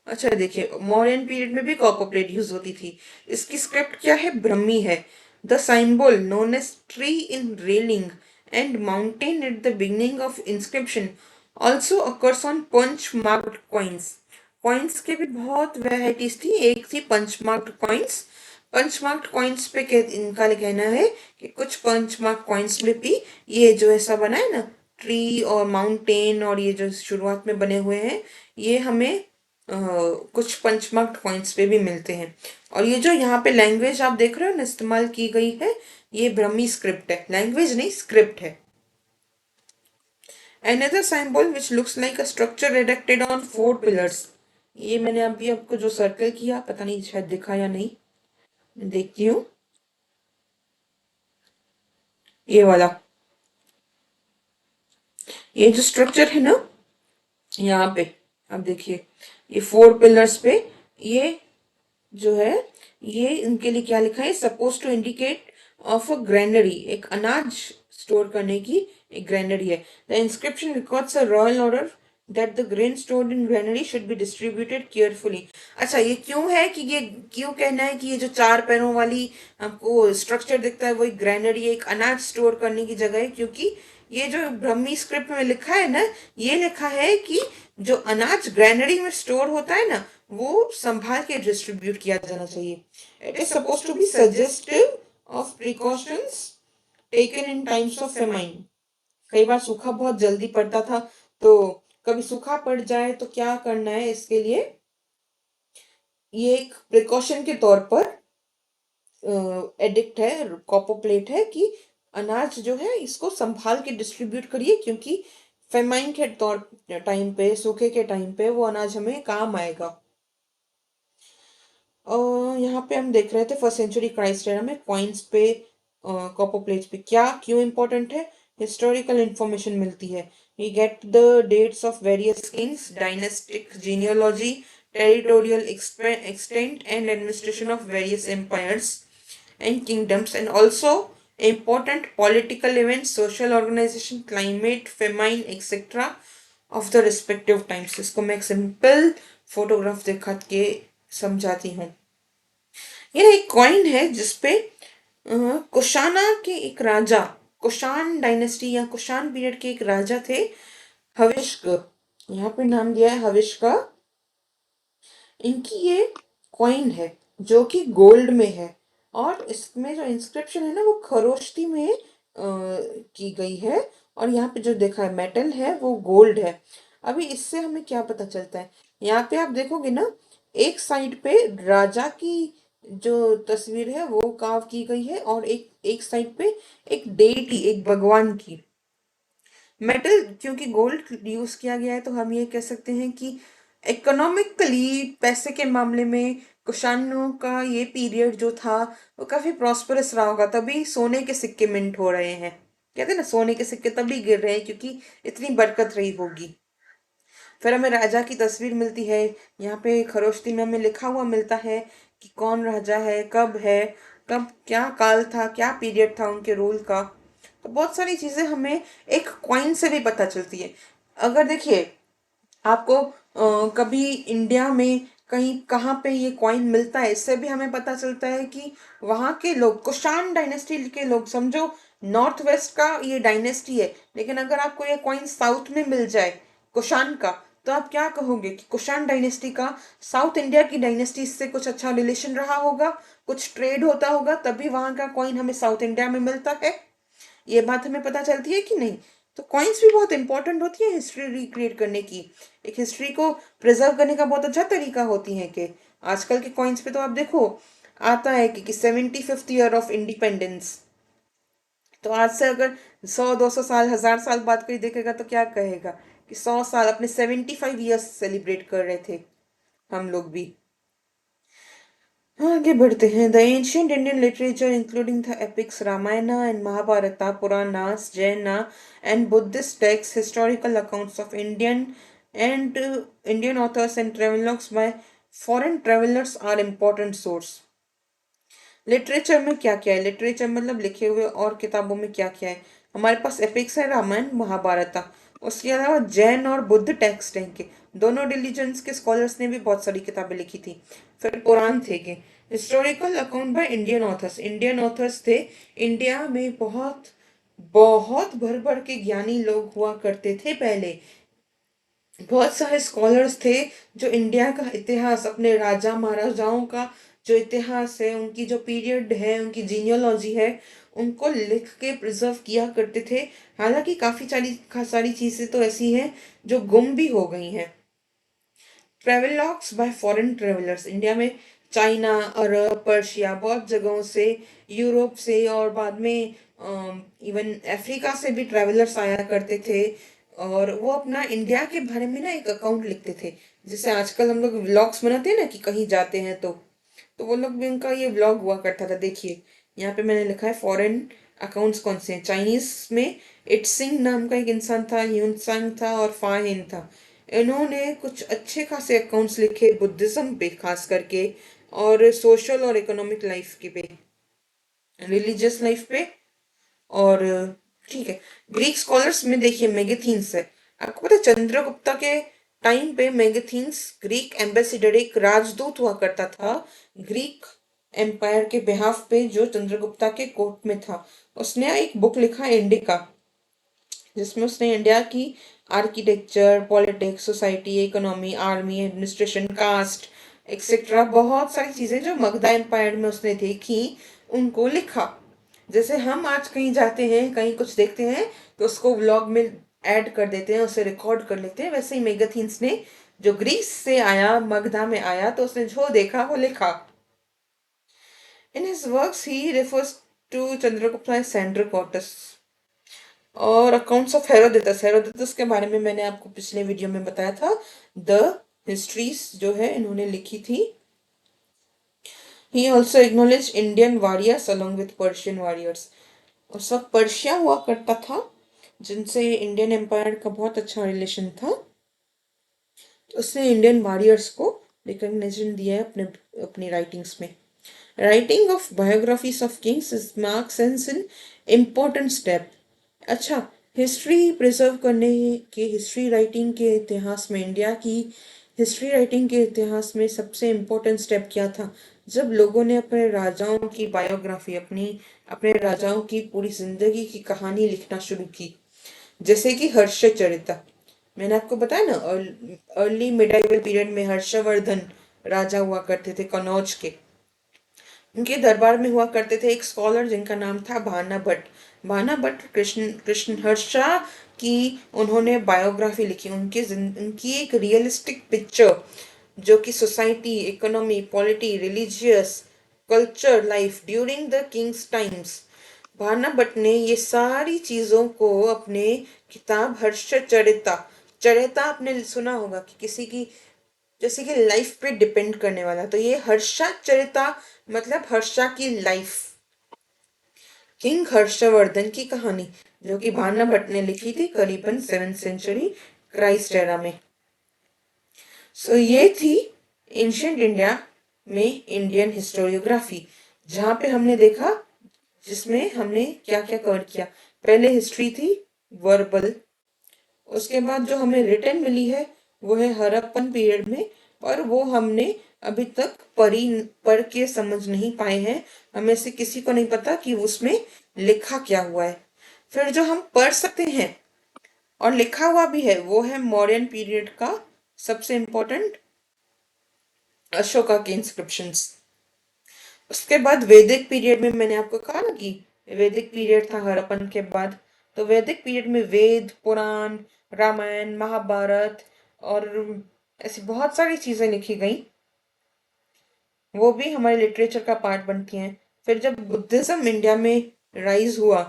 अच्छा देखिए, मौर्यन पीरियड में भी कॉपर प्लेट यूज होती थी। इसकी स्क्रिप्ट क्या है, ब्रह्मी है। The symbol known as tree in railing and mountain at the beginning of inscription also occurs on punch marked coins. Coins के भी बहुत वेराइटीज थी। एक थी punch marked coins. Punch marked coins पे इनका कहना है कि कुछ पंच मार्क कॉइन्स में भी ये जो ऐसा बना है ना, ट्री और माउंटेन और ये जो शुरुआत में बने हुए हैं, ये हमें कुछ पंच मार्क्ड कॉइन्स पे भी मिलते हैं। और ये जो यहाँ पे लैंग्वेज आप देख रहे हो ना इस्तेमाल की गई है, ये ब्रह्मी स्क्रिप्ट है, लैंग्वेज नहीं स्क्रिप्ट है। Another symbol which looks like a structure erected on four pillars. ये मैंने अभी आपको जो सर्कल किया, पता नहीं शायद दिखा या नहीं, मैं देखती हूँ। ये वाला, ये जो स्ट्रक्चर है ना यहाँ पे, आप देखिए ये फोर पिलर्स पे, ये जो है, ये इनके लिए क्या लिखा है, suppose to indicate of a granary, एक अनाज स्टोर करने की एक ग्रैनरी है। The inscription records a royal order that the grain stored in granary should be distributed carefully. अच्छा, ये क्यों है कि ये क्यों कहना है कि ये जो चार पैरों वाली आपको स्ट्रक्चर दिखता है वही ग्रैनरी, एक अनाज स्टोर करने की जगह है, क्योंकि ये जो ब्रह्मी स्क्रिप्ट में लिखा है ना, ये लिखा है कि जो अनाज ग्रैनरी में स्टोर होता है ना, वो संभाल के डिस्ट्रीब्यूट किया जाना चाहिए। It is suppose to be suggestive of precautions taken in times of famine. कई बार सूखा बहुत जल्दी पड़ता था, तो कभी सूखा पड़ जाए तो क्या करना है, इसके लिए ये एक प्रिकॉशन के तौर पर एडिक्ट है, कॉपर प्लेट है कि अनाज जो है इसको संभाल के डिस्ट्रीब्यूट करिए, क्योंकि फेमाइन के तौर टाइम पे, सूखे के टाइम पे वो अनाज हमें काम आएगा। यहाँ पे हम देख रहे थे फर्स्ट सेंचुरी क्राइस्ट एरा में कॉइन्स पे, कॉपर प्लेट्स पे क्या क्यों इंपॉर्टेंट है, हिस्टोरिकल इंफॉर्मेशन मिलती है। We get the dates of various kings, dynastic genealogy, territorial extent and administration of various empires and kingdoms, and also important political events, social organization, climate, famine, etc. of the respective times। इसको मैं एक simple photograph दिखा के समझाती हूँ। ये एक coin है जिसपे कुशाना के एक राजा, कुशान डायनेस्टी या कुशान पीरियड के एक राजा थे, हविष्क, यहाँ पे नाम दिया है हविष्क का। इनकी ये कॉइन है जो कि गोल्ड में है, और इसमें जो इंस्क्रिप्शन है ना वो खरोष्टी में की गई है, और यहाँ पे जो देखा है मेटल है वो गोल्ड है। अभी इससे हमें क्या पता चलता है, यहाँ पे आप देखोगे ना, एक साइड पे राजा की जो तस्वीर है वो कार्व की गई है, और एक एक साइड पे एक डेटी, एक भगवान की। मेटल क्योंकि गोल्ड यूज किया गया है, तो हम ये कह सकते हैं कि इकोनॉमिकली, पैसे के मामले में कुषाणों का ये पीरियड जो था वो काफी प्रॉस्परस रहा होगा, तभी सोने के सिक्के मिंट हो रहे हैं। कहते हैं ना, सोने के सिक्के तभी गिर रहे हैं क्योंकि इतनी बरकत रही होगी। फिर हमें राजा की तस्वीर मिलती है, यहाँ पे खरोष्टी में हमें लिखा हुआ मिलता है कि कौन राजा है, कब है, कब क्या काल था, क्या पीरियड था उनके रूल का। तो बहुत सारी चीजें हमें एक कॉइन से भी पता चलती है। अगर देखिए आपको कभी इंडिया में कहीं कहाँ पे ये कॉइन मिलता है, इससे भी हमें पता चलता है कि वहाँ के लोग, कुषाण डायनेस्टी के लोग, समझो नॉर्थ वेस्ट का ये डायनेस्टी है, लेकिन अगर आपको ये कॉइन साउथ में मिल जाए कुषाण का, तो आप क्या कहोगे कि कुषाण डायनेस्टी का साउथ इंडिया की डायनेस्टी से कुछ अच्छा रिलेशन रहा होगा, कुछ ट्रेड होता होगा, तभी वहां का कॉइन हमें साउथ इंडिया में मिलता है। ये बात हमें पता चलती है कि नहीं। तो कॉइन्स भी बहुत इंपॉर्टेंट होती है हिस्ट्री रिक्रिएट करने की, एक हिस्ट्री को प्रिजर्व करने का बहुत अच्छा तरीका होती है। कि आजकल के कॉइन्स पे तो आप देखो आता है कि 75th ईयर ऑफ इंडिपेंडेंस, तो आज से अगर 100 200 साल 1000 साल बाद कोई देखेगा तो क्या कहेगा कि 100 साल, अपने 75 ईयर्स सेलिब्रेट कर रहे थे हम लोग भी। आगे बढ़ते हैं। The ancient Indian literature including the epics Ramayana and Mahabharata, Puranas, Jaina and Buddhist text, historical accounts of Indian authors and travelogues by foreign travellers are important source. Literature में क्या क्या है, लिटरेचर मतलब लिखे हुए, और किताबों में क्या क्या है, हमारे पास एपिक्स है, रामायण महाभारत। उसके अलावा जैन और बुद्ध टेक्स्ट हैं के, दोनों रिलीजन्स के स्कॉलर्स ने भी बहुत सारी किताबें लिखी थी। फिर पुराण थे के, historical account by Indian authors, Indian authors थे, इंडिया में बहुत बहुत भर भर के ज्ञानी लोग हुआ करते थे पहले। बहुत सारे स्कॉलर्स थे जो इंडिया का इतिहास, अपने राजा महाराजाओं का जो इतिहास है, उनकी जो पीरियड है, उनकी जीनियोलॉजी है, उनको लिख के प्रिजर्व किया करते थे। हालांकि काफी सारी चीजें तो ऐसी हैं जो गुम भी हो गई हैं। ट्रेवलॉग्स बाय फॉरेन ट्रेवलर्स, इंडिया में चाइना, अरब, पर्शिया, बहुत जगहों से, यूरोप से, और बाद में इवन अफ्रीका से भी ट्रेवलर्स आया करते थे। और वो अपना इंडिया के बारे में ना एक अकाउंट लिखते थे। जैसे आजकल हम लोग व्लॉग्स बनाते हैं ना कि कहीं जाते हैं तो वो लोग भी, उनका ये व्लॉग हुआ करता था। देखिए यहाँ पे मैंने लिखा है फॉरेन अकाउंट्स कौन से हैं। चाइनीज में इटसिंग नाम का एक इंसान था, ह्यूनसांग था और फाहिन था। इन्होंने कुछ अच्छे खासे अकाउंट्स लिखे बुद्धिज्म पे खास करके, और सोशल और इकोनॉमिक लाइफ के पे, रिलीजियस लाइफ पे। और ठीक है, ग्रीक स्कॉलर्स में देखिए मेगेथीन्स है। आपको पता है चंद्रगुप्ता के टाइम पे मेगेथीन्स ग्रीक एम्बेसडर, एक राजदूत हुआ करता था ग्रीक एम्पायर के बिहाफ पे, जो चंद्रगुप्ता के कोर्ट में था। उसने एक बुक लिखा इंडिका, जिसमें उसने इंडिया की architecture, politics, society, economy, army, administration, caste etcetera, बहुत सारी चीजें जो मगधा एम्पायर में उसने देखी, उनको लिखा। जैसे हम आज कहीं जाते हैं, कहीं कुछ देखते हैं, तो उसको व्लॉग में ऐड कर देते हैं, उसे रिकॉर्ड कर लेते हैं। वैसे ही मेगाथीन्स ने, जो ग्रीस से आया, मगधा में आया, तो उसने जो देखा वो लिखा। In his works he refers to Chandragupta as Sandrocottus, और अकाउंट्स ऑफ हेरोडेटस, हेरोडेटस के बारे में मैंने आपको पिछले वीडियो में बताया था। द हिस्ट्रीज जो है इन्होंने लिखी थी। He also acknowledge Indian warriors along with Persian warriors. उस वक्त पर्शिया हुआ करता था, जिनसे इंडियन एम्पायर का बहुत अच्छा रिलेशन था। तो उसने इंडियन वॉरियर्स को रिकग्निशन दिया है अपने अपनी राइटिंग्स में। Writing of biographies of Kings is marks an important step. अच्छा, हिस्ट्री प्रिजर्व करने के, हिस्ट्री राइटिंग के इतिहास में, इंडिया की हिस्ट्री राइटिंग के इतिहास में सबसे इम्पोर्टेंट स्टेप क्या था? जब लोगों ने अपने राजाओं की बायोग्राफी, अपने राजाओं की पूरी जिंदगी की कहानी लिखना शुरू की। जैसे कि हर्षचरित, मैंने आपको बताया ना, अर्ली मिडाइवल पीरियड में हर्षवर्धन राजा हुआ करते थे कनौज के। उनके दरबार में हुआ करते थे एक स्कॉलर जिनका नाम था भाना भट्ट। भाना भट्ट कृष्ण कृष्ण हर्षा की उन्होंने बायोग्राफी लिखी, उनकी एक रियलिस्टिक पिक्चर, जो कि society, economy, polity, religious, culture, life during the kings times. Bana Bhatta ने ये सारी चीजों को अपने किताब हर्षचरिता, चरिता आपने सुना होगा कि किसी की, जैसे कि लाइफ पे डिपेंड करने वाला, तो ये हर्षा चरिता मतलब हर्षा की लाइफ, किंग हर्षवर्धन की कहानी, जो कि भाना भट्ट ने लिखी थी करीबन 7th सेंचुरी क्राइस्ट एरा में। सो ये थी एंशियंट इंडिया में इंडियन हिस्टोरियोग्राफी, जहाँ पे हमने देखा, जिसमें हमने क्या क्या कवर किया। पहले हिस्ट्री थी वर्बल, उसके बाद जो हमें रिटर्न मिली है वो है हड़प्पन पीरियड में, और वो हमने अभी तक पढ़ के समझ नहीं पाए हैं। हमें से किसी को नहीं पता कि उसमें लिखा क्या हुआ है। फिर जो हम पढ़ सकते हैं और लिखा हुआ भी है, वो है मौर्यन पीरियड का सबसे इम्पोर्टेंट, अशोका के इंस्क्रिप्शंस। उसके बाद वैदिक पीरियड में, मैंने आपको कहा ना कि वैदिक पीरियड था हड़प्पन के बाद, तो वैदिक पीरियड में वेद, पुराण, रामायण, महाभारत और ऐसी बहुत सारी चीजें लिखी गई, वो भी हमारे लिटरेचर का पार्ट बनती हैं। फिर जब बुद्धिज्म इंडिया में राइज हुआ,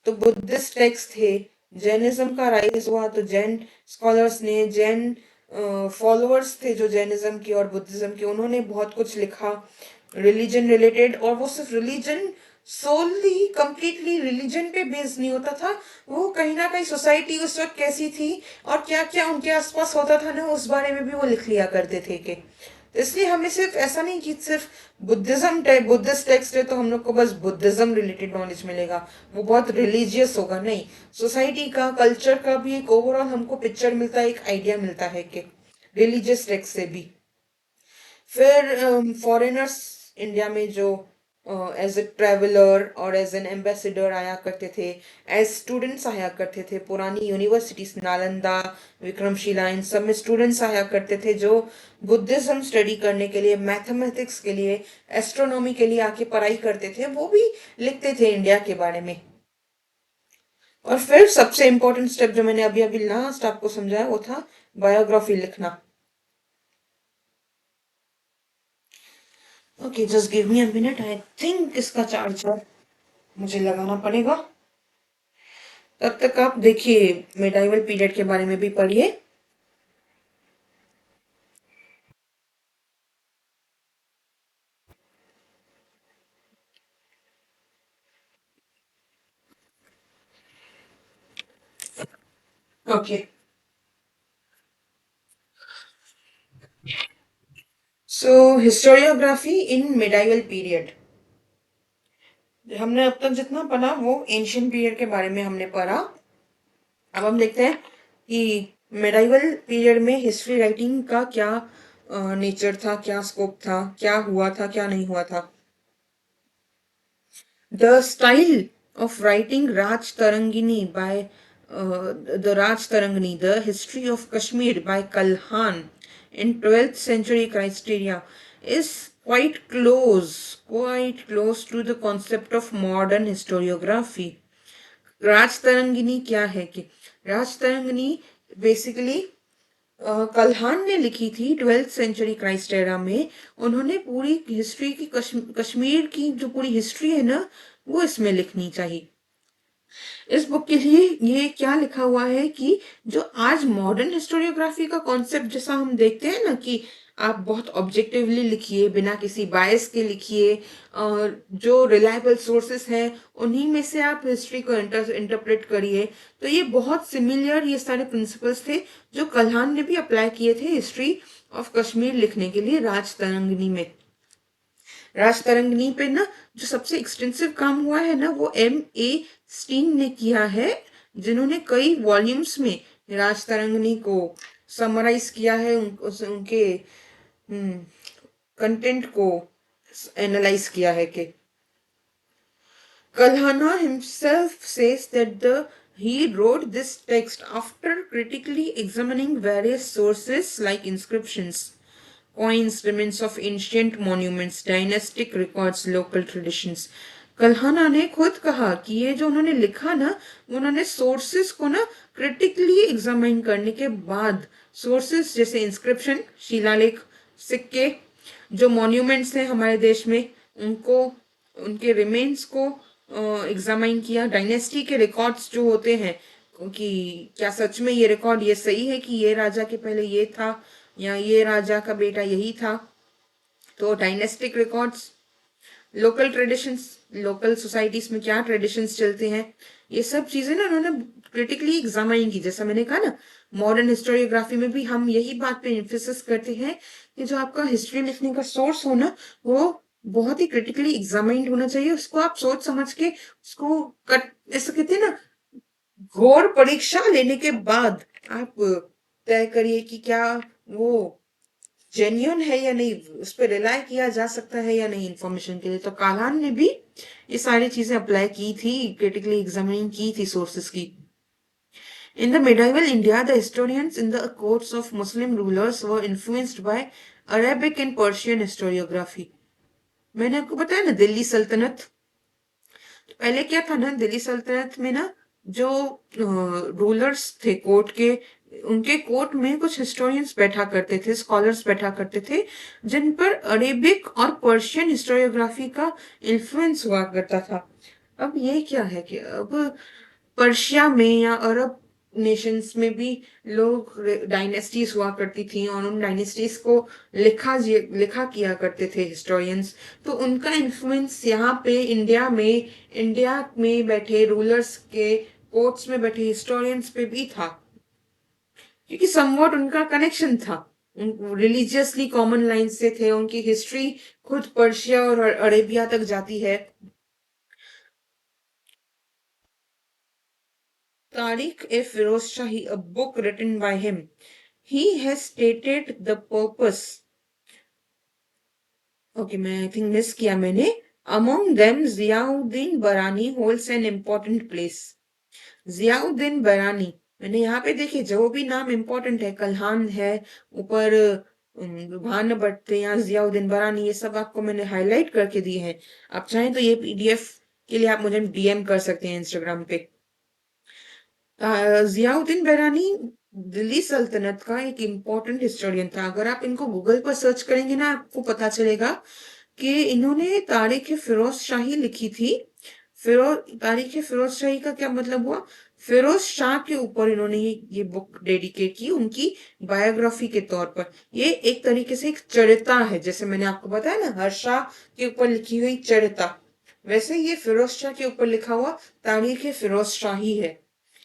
तो बुद्धिस्ट टेक्स्ट थे, जैनिज्म का राइज हुआ, तो जैन स्कॉलर्स ने, जैन फॉलोअर्स थे जो जैनिज्म के और बुद्धिज्म के, उन्होंने बहुत कुछ लिखा रिलीजन रिलेटेड। और वो सिर्फ रिलीजन, सोलली कंप्लीटली रिलीजन पे बेस्ड नहीं होता था, वो कहीं ना कहीं सोसाइटी उस वक्त कैसी थी और क्या क्या उनके आसपास होता था ना, उस बारे में भी वो लिख लिया करते थे कि, तो इसलिए हमें सिर्फ ऐसा नहीं कि सिर्फ बुद्धिस्ट टेक्स्ट है तो हम लोग को बस बुद्धिज्म रिलेटेड नॉलेज मिलेगा, वो बहुत रिलीजियस होगा, नहीं, सोसाइटी का, कल्चर का भी एक ओवरऑल हमको पिक्चर मिलता है, एक आइडिया मिलता है कि रिलीजियस टेक्स्ट से भी। फिर फॉरेनर्स इंडिया में जो एज ए ट्रेवलर और एज एन एम्बेसडर आया करते थे, एज स्टूडेंट्स आया करते थे। पुरानी यूनिवर्सिटीज नालंदा, विक्रमशिला, इन सब में स्टूडेंट्स आया करते थे जो बुद्धिज्म स्टडी करने के लिए, मैथमेटिक्स के लिए, एस्ट्रोनॉमी के लिए आके पढ़ाई करते थे। वो भी लिखते थे इंडिया के बारे में। और फिर सबसे इंपॉर्टेंट स्टेप जो मैंने अभी अभी लास्ट आपको समझाया वो था बायोग्राफी लिखना। Okay, just give me a minute, I think इसका चार्जर मुझे लगाना पड़ेगा। तब तक आप देखिए, मेडाइवल पीरियड के बारे में भी पढ़िए। ओके, सो हिस्टोरियोग्राफी इन मेडाइवल पीरियड, हमने अब तक जितना पढ़ा वो एंशियंट पीरियड के बारे में हमने पढ़ा। अब हम देखते हैं कि मेडाइवल पीरियड में हिस्ट्री राइटिंग का क्या नेचर था, क्या स्कोप था, क्या हुआ था, क्या नहीं हुआ था। The style of writing Raj Tarangini by the Raj Tarangini, the history of Kashmir by Kalhan in 12th century criteria is quite close to the concept of modern historiography. राज तरंगिनी क्या है कि राज तरंगिनी बेसिकली कल्हान ने लिखी थी 12th सेंचुरी क्राइस्ट एरा में। उन्होंने पूरी history की कश्मीर की जो पूरी हिस्ट्री है ना, वो इसमें लिखनी चाहिए। इस बुक के लिए ये क्या लिखा हुआ है कि जो आज मॉडर्न हिस्टोरियोग्राफी का कॉन्सेप्ट जैसा हम देखते हैं ना, कि आप बहुत ऑब्जेक्टिवली लिखिए, बिना किसी बायस के लिखिए, और जो रिलायबल सोर्सेस हैं उन्हीं में से आप हिस्ट्री को इंटरप्रेट करिए। तो ये बहुत सिमिलर ये सारे प्रिंसिपल्स थे जो कल्हान ने भी अप्लाई किए थे हिस्ट्री ऑफ कश्मीर लिखने के लिए राज तरंगिनी में। राज तरंगिनी पे ना जो सबसे एक्सटेंसिव काम हुआ है ना, वो M.A. स्टीन ने किया है, जिन्होंने कई वॉल्यूम्स में राज तरंगिनी को समराइज किया है, उनके कंटेंट को एनालाइज किया है। कि Kalhana himself says that he wrote this text after critically examining various sources like inscriptions, coins, remains of ancient monuments, dynastic records, local traditions. Kalhana ने खुद कहा कि ये जो उन्होंने लिखा ना, उन्होंने सोर्सेस को ना क्रिटिकली एग्जामिन करने के बाद, सोर्सेस जैसे इंस्क्रिप्शन, शिलालेख, सिक्के, जो मॉन्यूमेंट्स हैं हमारे देश में, उनको, उनके रिमेन्स को एग्जामाइन किया। डायनेस्टी के रिकॉर्ड्स जो होते हैं कि क्या सच में ये रिकॉर्ड ये सही है कि ये राजा के पहले ये था या ये राजा का बेटा यही था। तो dynastic records, local traditions, local societies में क्या ट्रेडिशंस चलते हैं, ये सब चीजें ना उन्होंने क्रिटिकली एग्जामाइन की। जैसा मैंने कहा ना, मॉडर्न हिस्टोरियोग्राफी में भी हम यही बात पे एम्फेसिस करते हैं कि जो आपका हिस्ट्री लिखने का सोर्स हो ना, वो बहुत ही क्रिटिकली एग्जामाइंड होना चाहिए। उसको आप सोच समझ के उसको कट, ऐसा कहते हैं ना, घोर परीक्षा लेने के बाद आप तय करिए कि क्या वो जेन्युइन है या नहीं, उस पर रिलाय किया जा सकता है या नहीं इंफॉर्मेशन के लिए। तो कालान ने भी ये सारी चीजें अप्लाई की थी, क्रिटिकली एग्जामिन की थी सोर्सेस की। In the medieval India, the historians in the courts of Muslim rulers were influenced by Arabic and Persian historiography. मैंने आपको बताया ना दिल्ली सल्तनत, पहले क्या था ना, दिल्ली सल्तनत में ना जो रूलर्स थे कोर्ट के, उनके कोर्ट में कुछ हिस्टोरियंस बैठा करते थे, स्कॉलर्स बैठा करते थे, जिन पर अरेबिक और पर्शियन हिस्टोरियोग्राफी का इन्फ्लुएंस हुआ करता था। अब ये क्या है कि अब पर्शिया में या अरब नेशंस में भी लोग, डायनेस्टीज हुआ करती थी और उन डायनेस्टीज को लिखा किया करते थे हिस्टोरियंस। तो उनका इन्फ्लुएंस यहाँ पे इंडिया में बैठे रूलर्स के कोर्ट्स में बैठे हिस्टोरियंस पे भी था, क्योंकि समवॉट उनका कनेक्शन था, रिलीजियसली कॉमन लाइन से थे। उनकी हिस्ट्री खुद पर्शिया और अरेबिया तक जाती है। Tariq-e-Firoz Shahi, a book written by him, he has stated the purpose. Okay, मैं आई थिंक मिस किया मैंने। Among them, Ziauddin Barani holds an important place. Ziauddin बरानी, मैंने यहाँ पे देखिए जो भी नाम इम्पोर्टेंट है, कल्हान है, ऊपर भान भट्ट या जियाउद्दीन बरानी, ये सब आपको मैंने हाईलाइट करके दिए हैं। आप चाहें तो ये पीडीएफ के लिए आप मुझे डीएम कर सकते हैं इंस्टाग्राम पे। जियाउद्दीन बरानी दिल्ली सल्तनत का एक इम्पोर्टेंट हिस्टोरियन था। अगर आप इनको गूगल पर सर्च करेंगे ना, आपको पता चलेगा कि इन्होंने तारीख फिरोज शाही लिखी थी। तारीख फिरोज शाही का क्या मतलब हुआ? फिरोज शाह के ऊपर इन्होंने ये बुक डेडिकेट की, उनकी बायोग्राफी के तौर पर। ये एक तरीके से एक चरिता है, जैसे मैंने आपको बताया ना, हर शाह के ऊपर लिखी हुई चरिता, वैसे ये फिरोज शाह के ऊपर लिखा हुआ तारीख फिरोज शाही है।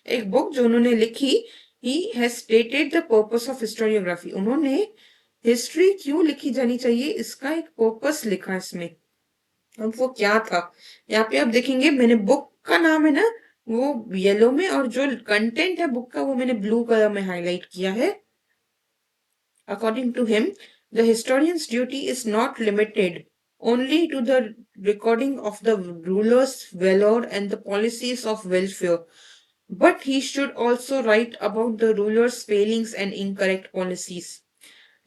एक बुक जो उन्होंने लिखी, he has stated the purpose of historiography. उन्होंने हिस्ट्री क्यों लिखी जानी चाहिए, इसका एक पर्पस लिखा इसमें। अब वो क्या था, यहाँ पे आप देखेंगे, मैंने बुक का नाम है ना वो येलो में, और जो कंटेंट है बुक का वो मैंने ब्लू कलर में हाईलाइट किया है। According to him, the historian's duty is not limited only to the recording of the ruler's valor and the policies of welfare, but he should also write about the ruler's failings and incorrect policies.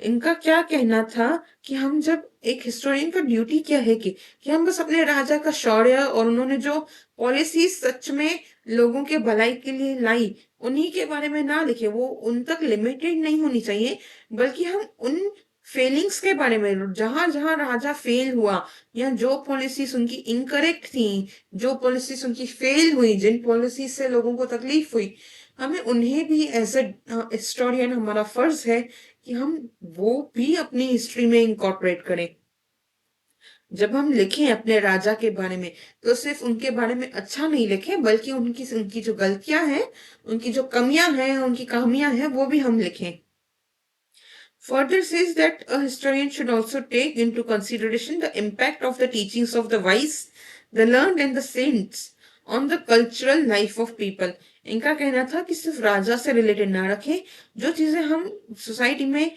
इनका क्या कहना था कि हम जब एक historian का duty क्या है कि हम बस अपने राजा का शौर्य और उन्होंने जो पॉलिसी सच में लोगों के भलाई के लिए लाई, उन्हीं के बारे में ना लिखे, वो उन तक लिमिटेड नहीं होनी चाहिए, बल्कि हम उन फेलिंग्स के बारे में, जहां जहां राजा फेल हुआ या जो पॉलिसीज उनकी इनकरेक्ट थी, जो पॉलिसीज उनकी फेल हुई, जिन पॉलिसीज से लोगों को तकलीफ हुई, हमें उन्हें भी एज ए हिस्टोरियन हमारा फर्ज है कि हम वो भी अपनी हिस्ट्री में इंकॉर्पोरेट करें। जब हम लिखें अपने राजा के बारे में, तो सिर्फ उनके बारे में अच्छा नहीं लिखें, बल्कि उनकी उनकी जो गलतियां हैं, उनकी जो कमियां हैं, उनकी खामियां हैं, वो भी हम लिखें। Further says that a historian should also take into consideration the impact of the teachings of the wise, the learned and the saints on the cultural life of people. इनका कहना था कि सिर्फ राजा से रिलेटेड ना रखें, जो चीजें हम सोसाइटी में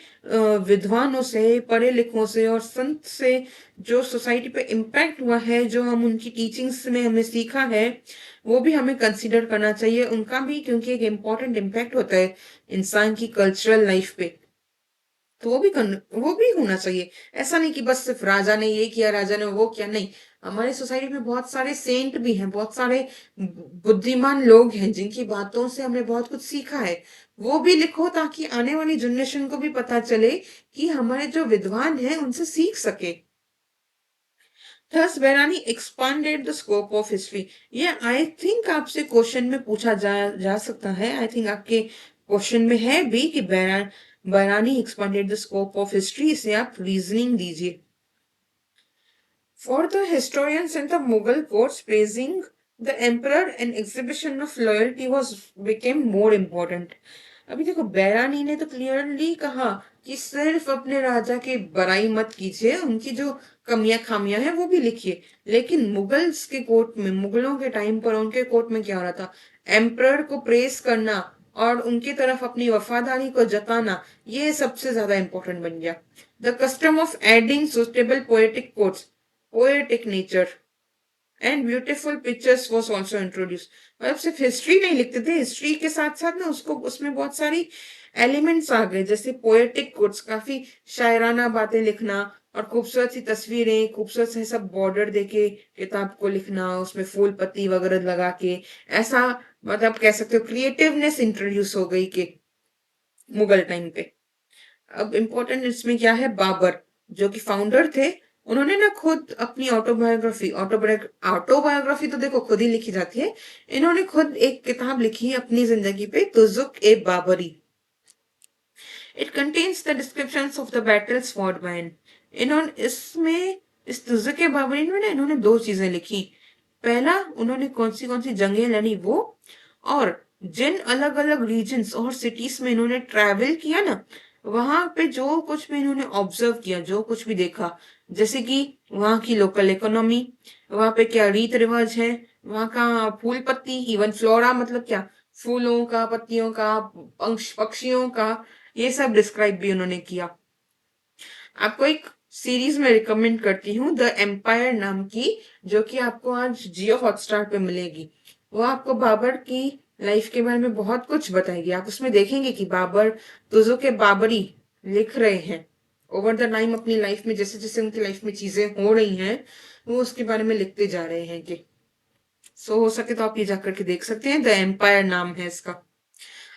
विद्वानों से, पढ़े लिखों से और संत से जो सोसाइटी पे इम्पैक्ट हुआ है, जो हम उनकी टीचिंग्स में हमने सीखा है, वो भी हमें कंसिडर करना चाहिए उनका भी, क्योंकि एक इम्पॉर्टेंट इम्पैक्ट होता है इंसान की कल्चरल लाइफ पे। तो वो भी होना चाहिए। ऐसा नहीं कि बस सिर्फ राजा ने ये किया, राजा ने वो किया, नहीं। हमारे सोसाइटी में बहुत सारे सेंट भी हैं, बहुत सारे बुद्धिमान लोग हैं जिनकी बातों से हमने बहुत कुछ सीखा है। वो भी लिखो ताकि आने वाली जनरेशन को भी पता चले कि हमारे जो विद्वान हैं उनसे सीख सके। Thus, Berani expanded the scope of history. ये आई थिंक आपसे क्वेश्चन में पूछा जा सकता है, आई थिंक आपके क्वेश्चन में है भी कि Barauni expanded the scope of history, इसे आप रीजनिंग दीजिए। For the historians and the Mughal courts, praising the emperor and exhibition of loyalty became more important. अभी देखो, बैरानी ने तो क्लियरली कहा कि सिर्फ अपने राजा की बड़ाई मत कीजिए, उनकी जो कमियां खामियां हैं वो भी लिखिए। लेकिन मुगल्स के कोर्ट में, मुगलों के टाइम पर उनके कोर्ट में क्या हो रहा था, एम्प्रर को प्रेस करना और उनकी तरफ अपनी वफादारी को जताना, ये सबसे ज्यादा इंपॉर्टेंट बन गया। The custom of adding suitable poetic quotes, poetic nature and beautiful pictures was also introduce. मतलब सिर्फ हिस्ट्री नहीं लिखते थे, हिस्ट्री के साथ साथ ना उसको उसमें बहुत सारी एलिमेंट्स आ गए, जैसे पोएटिक कोट्स, काफी शायराना बातें लिखना और खूबसूरत सी तस्वीरें, खूबसूरत से सब बॉर्डर देके किताब को लिखना, उसमें फूल पत्ती वगैरह लगा के, ऐसा मतलब कह सकते हो क्रिएटिवनेस इंट्रोड्यूस हो गई के मुगल टाइम पे। अब इम्पोर्टेंट इसमें क्या है, बाबर जो कि फाउंडर थे, उन्होंने ना खुद अपनी ऑटोबायोग्राफी तो देखो खुद ही लिखी जाती है, इन्होंने खुद एक किताब लिखी अपनी जिंदगी पे, Tuzuk e Babri. It contains the descriptions of the battles fought by. इन्होंने इसमें, इस तुजुक ए बाबरी में ना इन्होंने दो चीजें लिखी। पहला, उन्होंने कौन सी जंगें लड़ी वो, और जिन अलग अलग रीजन्स और सिटीज में इन्होंने ट्रैवल किया ना, वहां पे जो कुछ भी इन्होंने ऑब्जर्व किया, जो कुछ भी देखा, जैसे कि वहां की लोकल इकोनॉमी, वहां पे क्या रीत रिवाज है, वहां का फूल पत्ती, इवन फ्लोरा, मतलब क्या, फूलों का, पत्तियों का, पक्षियों का, ये सब डिस्क्राइब भी उन्होंने किया। आपको एक सीरीज में रिकमेंड करती हूँ, द एम्पायर नाम की, जो कि आपको आज जियो हॉटस्टार पे मिलेगी। वो आपको बाबर की लाइफ के बारे में बहुत कुछ बताएगी। आप उसमें देखेंगे कि बाबर तुजो के बाबरी लिख रहे हैं ओवर द टाइम अपनी लाइफ में, जैसे जैसे उनकी लाइफ में चीजें हो रही हैं वो उसके बारे में लिखते जा रहे हैं। कि सो हो सके तो आप ये जाकर के देख सकते हैं, द एम्पायर नाम है इसका।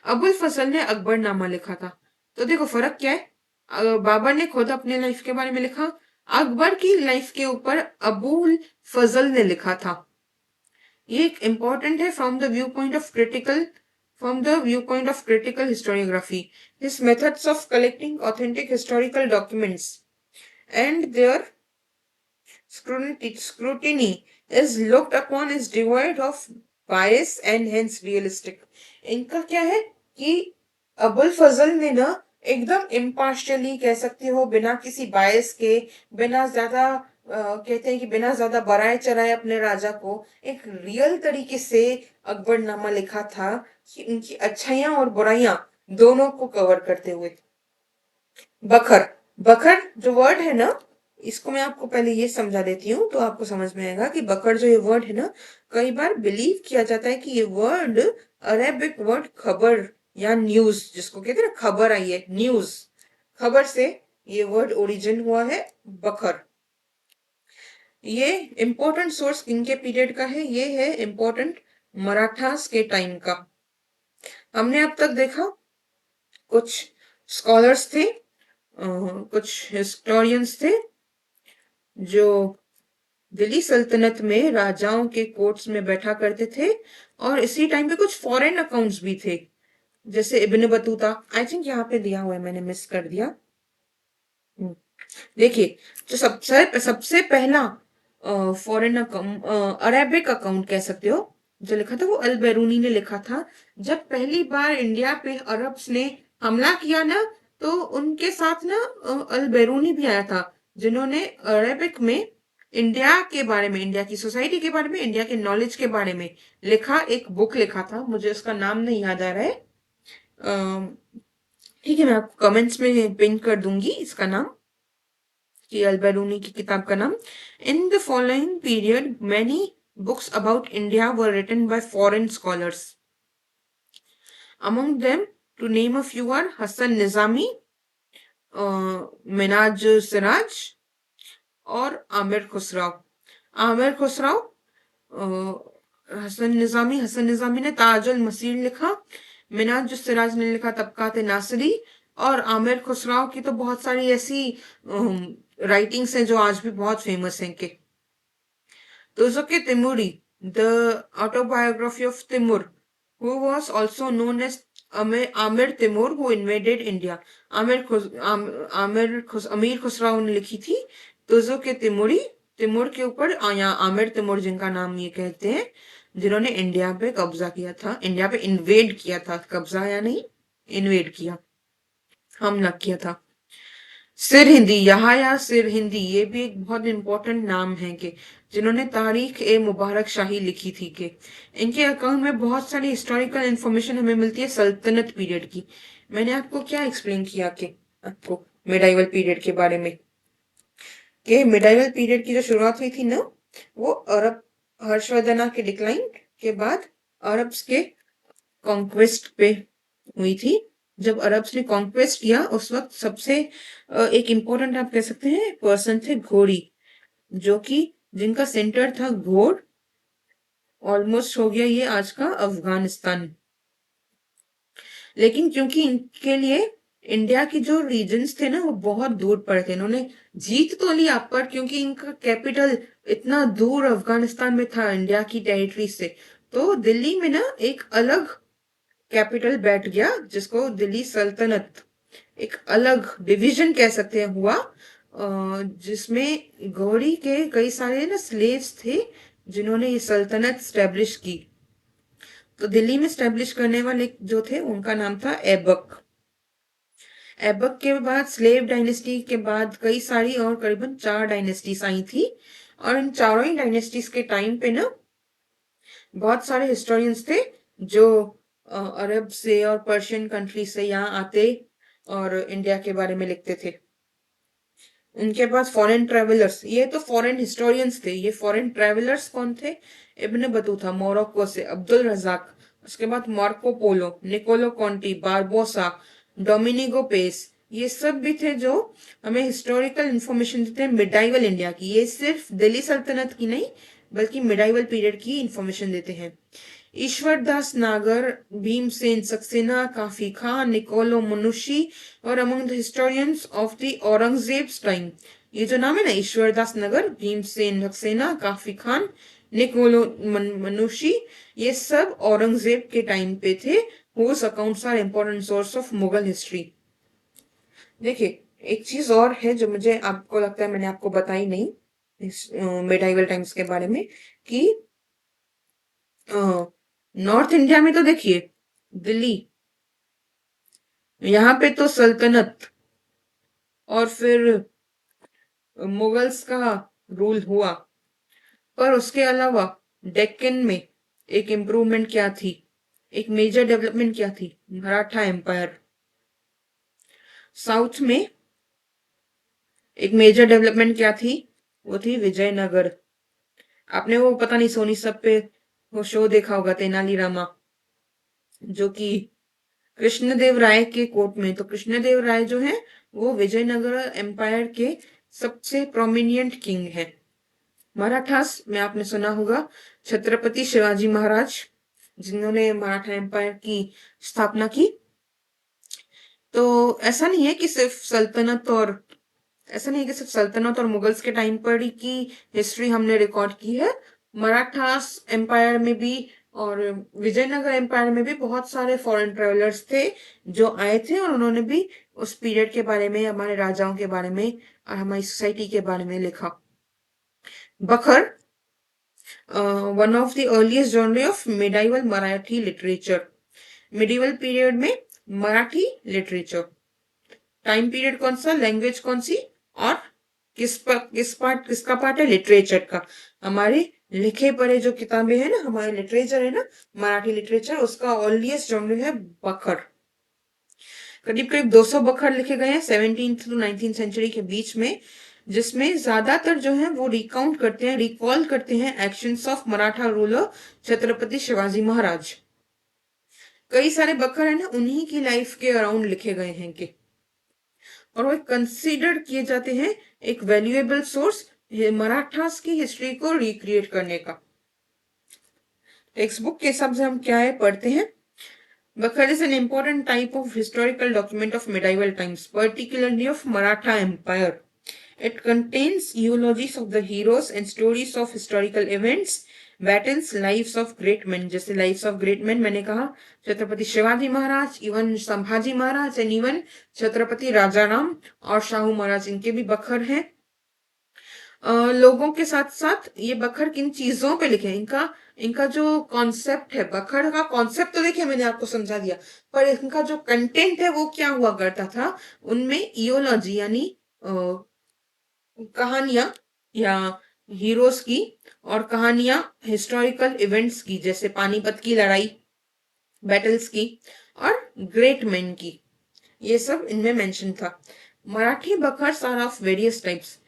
अबुल फजल ने अकबरनामा लिखा था। तो देखो फर्क क्या है, बाबर ने खुद अपने लाइफ के बारे में लिखा, अकबर की लाइफ के ऊपर अबुल फजल ने लिखा था। ये एक इंपॉर्टेंट है from the view point of critical historiography. His methods of collecting authentic historical documents and their scrutiny is looked upon as devoid of bias and hence realistic। इनका क्या है कि अबुल फजल ने ना एकदम इम्पार्शियली कह सकते हो, बिना किसी बायस के, बिना ज्यादा कहते हैं कि बिना ज्यादा बढ़ाए चढ़ाए अपने राजा को एक रियल तरीके से अकबरनामा लिखा था, कि उनकी अच्छाइयां और बुराइयां दोनों को कवर करते हुए। बखर, बखर जो वर्ड है ना, इसको मैं आपको पहले ये समझा देती हूँ तो आपको समझ में आएगा कि बकर जो ये वर्ड है ना, कई बार बिलीव किया जाता है कि ये वर्ड अरेबिक वर्ड खबर या न्यूज, जिसको कहते हैं ना खबर आई है, न्यूज, खबर से ये वर्ड ओरिजिन हुआ है बकर। ये इंपॉर्टेंट सोर्स किनके पीरियड का है, ये है इंपॉर्टेंट मराठास के टाइम का। हमने अब तक देखा कुछ स्कॉलर्स थे, कुछ हिस्टोरियंस थे जो दिल्ली सल्तनत में राजाओं के कोर्ट्स में बैठा करते थे, और इसी टाइम पे कुछ फॉरेन अकाउंट्स भी थे, जैसे इब्न बतूता। आई थिंक यहाँ पे दिया हुआ है, मैंने मिस कर दिया। देखिए, जो सबसे सबसे पहला फॉरेन अकाउंट, अरेबिक अकाउंट कह सकते हो, जो लिखा था वो अल बैरूनी ने लिखा था। जब पहली बार इंडिया पे अरब्स ने हमला किया ना, तो उनके साथ ना अल बैरूनी भी आया था, जिन्होंने अरेबिक में इंडिया के बारे में, इंडिया की सोसाइटी के बारे में, इंडिया के नॉलेज के बारे में लिखा, एक बुक लिखा था। मुझे उसका नाम नहीं याद आ रहा है, ठीक है मैं आपको कमेंट्स में पिन कर दूंगी इसका नाम, कि अल-बैरूनी की किताब का नाम। In the following period many books about India were written by foreign scholars. Among them to name a few are Hasan Nizami, Minhaj Siraj और आमिर खुसराव। आमिर खुसराव, हसन निजामी ने ताजुल मसीर लिखा, मिनाज सिराज ने लिखा तबकात नासिरी, और आमिर खुसराव की तो बहुत सारी ऐसी राइटिंग्स हैं जो आज भी बहुत फेमस हैं। के Tuzuk Timuri, the autobiography of Timur, who was also known as Amir Timur, who invaded India। अमीर खुसराव ने लिखी थी तुजुक तिमूरी, तिमूर के ऊपर, या आमिर तिमूर जिनका नाम ये कहते हैं, जिन्होंने इंडिया पे कब्जा किया था, इंडिया पे इन्वेड किया था, कब्जा या नहीं, इन्वेड किया, हमला किया था। सिर हिंदी, यहाया सिर हिंदी, ये भी एक बहुत इंपॉर्टेंट नाम है, कि जिन्होंने तारीख ए मुबारक शाही लिखी थी। के इनके अकाउंट में बहुत सारी हिस्टोरिकल इंफॉर्मेशन हमें मिलती है सल्तनत पीरियड की। मैंने आपको क्या एक्सप्लेन किया कि आपको मिडाइवल पीरियड के बारे में, कि मिडाइवल पीरियड की जो शुरुआत हुई थी ना, वो अरब हर्षवर्धना के डिक्लाइन के बाद अरब्स के कॉन्क्वेस्ट पे हुई थी। जब अरब्स ने कॉन्क्वेस्ट किया, उस वक्त सबसे एक इम्पोर्टेंट आप कह सकते हैं पर्सन थे घोड़ी, जो कि जिनका सेंटर था घोड़। ऑलमोस्ट हो गया ये आज का अफगानिस्तान, लेकिन क्योंकि इनके लिए इंडिया की जो रीजन्स थे ना वो बहुत दूर पड़े थे, इन्होंने जीत तो लिया, पर क्योंकि इनका कैपिटल इतना दूर अफगानिस्तान में था इंडिया की टेरिटरी से, तो दिल्ली में ना एक अलग कैपिटल बैठ गया, जिसको दिल्ली सल्तनत, एक अलग डिवीजन कह सकते हैं हुआ, जिसमें गौरी के कई सारे ना स्लेव्स थे, जिन्होंने ये सल्तनत स्टैब्लिश की। तो दिल्ली में स्टैब्लिश करने वाले जो थे उनका नाम था ऐबक। ऐबक के बाद स्लेव डायनेस्टी के बाद कई सारी और करीबन 4 डायनेस्टीज आई थी, और इन चारों ही डायनेस्टीज के टाइम पे ना बहुत सारे हिस्टोरियंस थे जो अरब से और पर्शियन कंट्री से यहाँ आते और इंडिया के बारे में लिखते थे। उनके पास फॉरेन ट्रेवलर्स, ये तो फॉरेन हिस्टोरियंस थे। ये फॉरेन ट्रेवलर्स कौन थे? इब्न बतूता मोरक्को से, अब्दुल रजाक, उसके बाद Marco Polo, Niccolo Conti, Barbosa, Domingo Paes, ये सब भी थे जो हमें हिस्टोरिकल इंफॉर्मेशन देते हैं मिडाइवल इंडिया की। ये सिर्फ दिल्ली सल्तनत की नहीं बल्कि मिडाइवल पीरियड की इंफॉर्मेशन देते हैं। ईश्वर दास नागर, भीमसेन सक्सेना, काफी खान, निकोलो मनुषी और among the historians of the Aurangzeb's time. ये जो नाम है ना, ईश्वर दास नगर, भीमसेन सक्सेना, काफी खान, निकोलो मनुषी, ये सब औरंगजेब के टाइम पे थे। whose accounts are important source of Mughal history. देखिए, एक चीज और है जो मुझे आपको लगता है मैंने आपको बताई नहीं मिडाइवल टाइम्स के बारे में, कि नॉर्थ इंडिया में तो देखिए दिल्ली, यहाँ पे तो सल्तनत और फिर मुगल्स का रूल हुआ, पर उसके अलावा डेक्कन में एक इम्प्रूवमेंट क्या थी, एक मेजर डेवलपमेंट क्या थी? मराठा एम्पायर। साउथ में एक मेजर डेवलपमेंट क्या थी? वो थी विजयनगर। आपने वो पता नहीं सोनी सब पे वो शो देखा होगा, तेनालीरामा, जो कि कृष्णदेव राय के कोर्ट में। तो कृष्णदेव राय जो है वो विजयनगर एम्पायर के सबसे प्रोमिनिएंट किंग है। मराठास में आपने सुना होगा छत्रपति शिवाजी महाराज, जिन्होंने मराठा एम्पायर की स्थापना की। तो ऐसा नहीं है कि सिर्फ सल्तनत और मुगल्स के टाइम पर ही की हिस्ट्री हमने रिकॉर्ड की है। मराठास एम्पायर में भी और विजयनगर एम्पायर में भी बहुत सारे फॉरेन ट्रेवलर्स थे जो आए थे, और उन्होंने भी उस पीरियड के बारे में, हमारे राजाओं के बारे में और हमारी सोसाइटी के बारे में लिखा। बखर, one of the earliest genre of medieval Marathi literature. Medieval period में मराठी लिटरेचर, टाइम पीरियड कौन सा, लैंग्वेज कौन सी, और किसका पार्ट है? लिटरेचर का। हमारे लिखे पढ़े जो किताबें हैं ना, हमारे लिटरेचर है ना, मराठी लिटरेचर, उसका अर्लीस्ट जॉनर है बखर। करीब करीब 200 बखर लिखे गए हैं 17th to 19th सेंचुरी के बीच में, जिसमें ज्यादातर जो है वो रिकॉल करते हैं actions of Maratha ruler Chhatrapati Shivaji Maharaj. कई सारे बखर है ना, उन्हीं की लाइफ के अराउंड लिखे गए हैं कि, और वो कंसीडर किए जाते हैं एक वैल्यूएबल सोर्स मराठास की हिस्ट्री को रिक्रिएट करने का। टेक्स्ट बुक के हिसाब से हम क्या है पढ़ते हैं? Bakar is an important type of historical document of medieval times, particularly of Maratha Empire. It contains eulogies of the heroes and stories of historical events, battles, lives of great men. जैसे lives of great men मैंने कहा Chhatrapati Shivaji Maharaj, even Sambhaji Maharaj, and even Chhatrapati Rajaram और शाहू महाराज, इनके भी बखर हैं। लोगों के साथ साथ ये बखर किन चीजों पे लिखे हैं, इनका इनका जो कॉन्सेप्ट है, बखर का कॉन्सेप्ट तो देखिए मैंने आपको समझा दिया, पर इनका जो कंटेंट है वो क्या हुआ करता था, उनमें इयोलॉजी यानी कहानियां या हीरोज की, और कहानियां हिस्टोरिकल इवेंट्स की, जैसे पानीपत की लड़ाई, बैटल्स की, और ग्रेट मैन की, ये सब इनमें मेंशन था। मराठी बखर आर ऑफ वेरियस टाइप्स।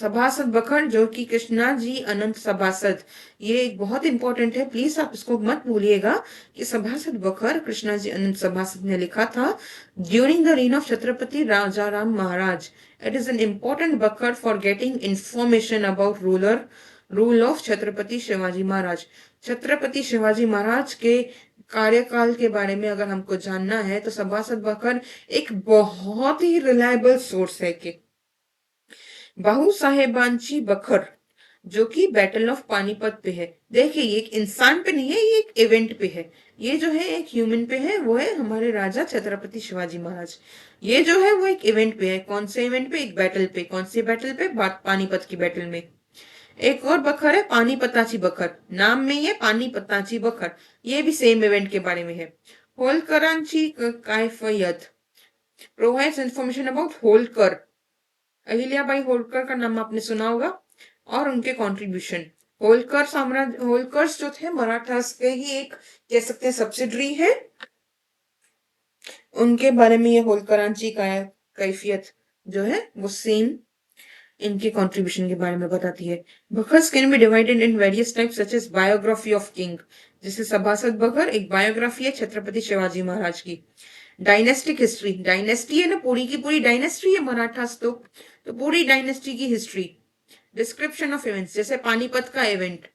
सभासद बखर, जो कि कृष्णा जी अनंत सभासद, ये बहुत इंपॉर्टेंट है, प्लीज आप इसको मत भूलिएगा कि सभासद बखर कृष्णा जी अनंत सभासद ने लिखा था during the reign of Chhatrapati Rajaram Maharaj. It is an important bakhar for getting information about rule of Chhatrapati Shivaji Maharaj. Chhatrapati Shivaji Maharaj के कार्यकाल के बारे में अगर हमको जानना है तो सभासद बखर एक बहुत ही रिलायबल सोर्स है। कि बाहू साहेबांची बखर, जो कि बैटल ऑफ पानीपत पे है। देखिए ये एक इंसान पे नहीं है, ये एक इवेंट पे है। ये जो है एक ह्यूमन पे है, वो है हमारे राजा छत्रपति शिवाजी महाराज। ये जो है वो एक इवेंट पे है। कौन से इवेंट पे? एक बैटल पे। कौन सी बैटल पे? पानीपत की बैटल में। एक और बखर है पानीपताची बखर, नाम में ये पानीपताची बखर, ये भी सेम इवेंट के बारे में है। होलकरांची कायफियत provides information about Holkar. Ahilyabai Holkar का नाम आपने सुना होगा, और उनके कंट्रीब्यूशन। होलकर्स जो थे मराठास के ही एक कह सकते हैं सब्सिडरी है, उनके बारे में ये होलकरांची का कैफियत जो है वो सेम इनके कंट्रीब्यूशन के बारे में बताती है। Bakhars can be divided in various types such as biography of king, जैसे सभासद बखर एक बायोग्राफी है छत्रपति शिवाजी महाराज की। डायनेस्टिक हिस्ट्री, डायनेस्टी है ना, पूरी की पूरी डायनेस्टी है मराठास तो पूरी डायनेस्टी की हिस्ट्री। डिस्क्रिप्शन ऑफ इवेंट्स, जैसे पानीपत का event.